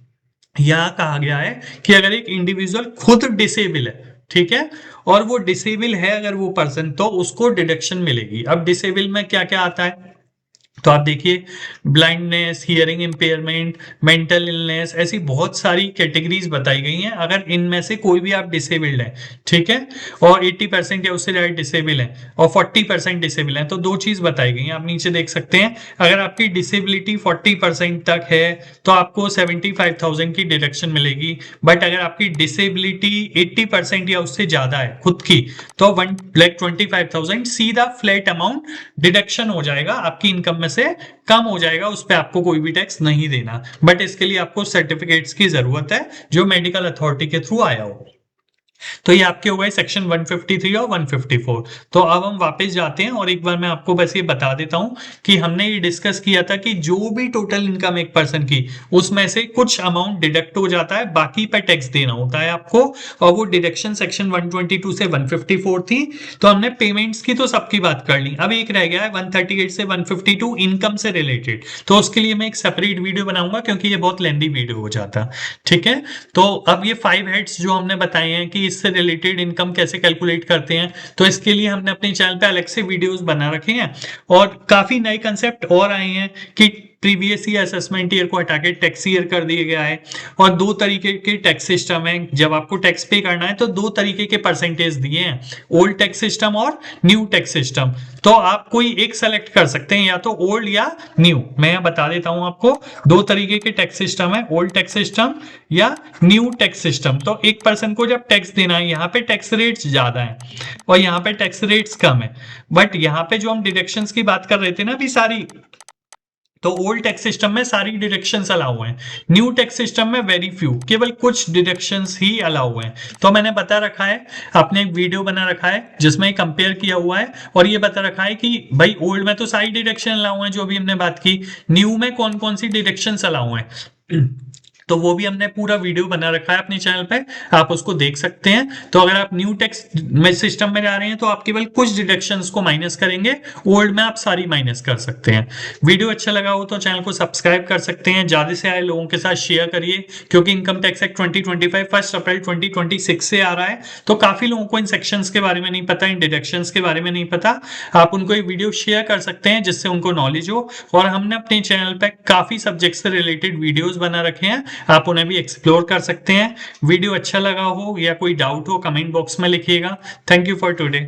यहां कहा गया है कि अगर एक इंडिविजुअल खुद डिसेबल है, ठीक है, और वो डिसेबल है अगर वो पर्सन, तो उसको डिडक्शन मिलेगी। अब डिसेबल में क्या क्या आता है, तो आप देखिए, blindness, hearing impairment, mental illness, ऐसी बहुत सारी कैटेगरीज बताई गई हैं। अगर इनमें से कोई भी आप डिसेबल्ड हैं, ठीक है, और 80% या उससे ज्यादा डिसेबल हैं और 40% डिसेबल हैं, तो दो चीज बताई गई हैं, आप नीचे देख सकते हैं। अगर आपकी डिसेबिलिटी 40% तक है तो आपको 75,000 की डिडक्शन मिलेगी। बट अगर आपकी डिसेबिलिटी 80% या उससे ज्यादा है खुद की, तो 1,25,000 सीधा फ्लैट अमाउंट डिडक्शन हो जाएगा, आपकी इनकम से कम हो जाएगा, उस पर आपको कोई भी टैक्स नहीं देना। बट इसके लिए आपको सर्टिफिकेट्स की जरूरत है जो मेडिकल अथॉरिटी के थ्रू आया हो। तो ये आपके हो गए सेक्शन 153 और 154। तो अब हम वापस जाते हैं और एक बार मैं आपको बस ये बता देता हूं कि हमने ये डिस्कस किया था कि जो भी टोटल इनकम एक पर्सन की, उसमें से कुछ अमाउंट डिडक्ट हो जाता है, बाकी पर टैक्स देना होता है आपको। और वो डिडक्शन सेक्शन 122 से 154 थी। तो हमने पेमेंट्स की तो सबकी बात कर ली। अब एक रह गया है 138 से 152 इनकम से रिलेटेड। तो उसके लिए मैं एक सेपरेट वीडियो बनाऊंगा क्योंकि ये बहुत लेंदी वीडियो हो जाता। ठीक है। तो अब ये 5 हेड्स जो हमने बताए हैं कि इससे रिलेटेड इनकम कैसे कैलकुलेट करते हैं, तो इसके लिए हमने अपने चैनल पे अलग से वीडियोस बना रखे हैं। और काफी नए कंसेप्ट और आए हैं कि प्रीवियस ईयर असेसमेंट ईयर को हटा के टैक्स ईयर कर दिया गया है। और दो तरीके के टैक्स सिस्टम है। जब आपको टैक्स पे करना है तो दो तरीके के परसेंटेज दिए हैं, ओल्ड टैक्स सिस्टम और न्यू टैक्स सिस्टम। तो आप कोई एक सेलेक्ट कर सकते हैं, या तो ओल्ड या न्यू। मैं बता देता हूं आपको, दो तरीके के टैक्स सिस्टम है, ओल्ड टैक्स सिस्टम या न्यू टैक्स सिस्टम। तो एक पर्सन को जब टैक्स देना है, यहाँ पे टैक्स रेट्स ज्यादा है और यहाँ पे टैक्स रेट्स कम है। बट यहाँ पे जो हम डिडक्शंस की बात कर रहे थे ना अभी सारी, तो ओल्ड टैक्स सिस्टम में सारी डिडक्शंस अलाउ हैं। न्यू टैक्स सिस्टम में वेरी फ्यू, केवल कुछ डिडक्शंस ही अलाउ हैं। तो मैंने बता रखा है, आपने एक वीडियो बना रखा है जिसमें कंपेयर किया हुआ है और ये बता रखा है कि भाई ओल्ड में तो सारी डिडक्शन अलाउ हैं जो भी हमने बात की, न्यू में कौन कौन सी डिडक्शंस अलाउ हैं। तो वो भी हमने पूरा वीडियो बना रखा है अपने चैनल पे, आप उसको देख सकते हैं। तो अगर आप न्यू टैक्स में सिस्टम में जा रहे हैं तो आप केवल कुछ डिडक्शंस को माइनस करेंगे, ओल्ड में आप सारी माइनस कर सकते हैं। वीडियो अच्छा लगा हो तो चैनल को सब्सक्राइब कर सकते हैं, ज्यादा से आए लोगों के साथ शेयर करिए, क्योंकि इनकम टैक्स एक्ट 2025 1 अप्रैल 2026 से आ रहा है। तो काफी लोगों को इन सेक्शंस के बारे में नहीं पता, इन डिडक्शंस के बारे में नहीं पता। आप उनको ये वीडियो शेयर कर सकते हैं जिससे उनको नॉलेज हो। और हमने अपने चैनल पे काफी सब्जेक्ट से रिलेटेड वीडियोस बना रखे हैं, आप उन्हें भी एक्सप्लोर कर सकते हैं। वीडियो अच्छा लगा हो या कोई डाउट हो कमेंट बॉक्स में लिखिएगा। Thank you for today.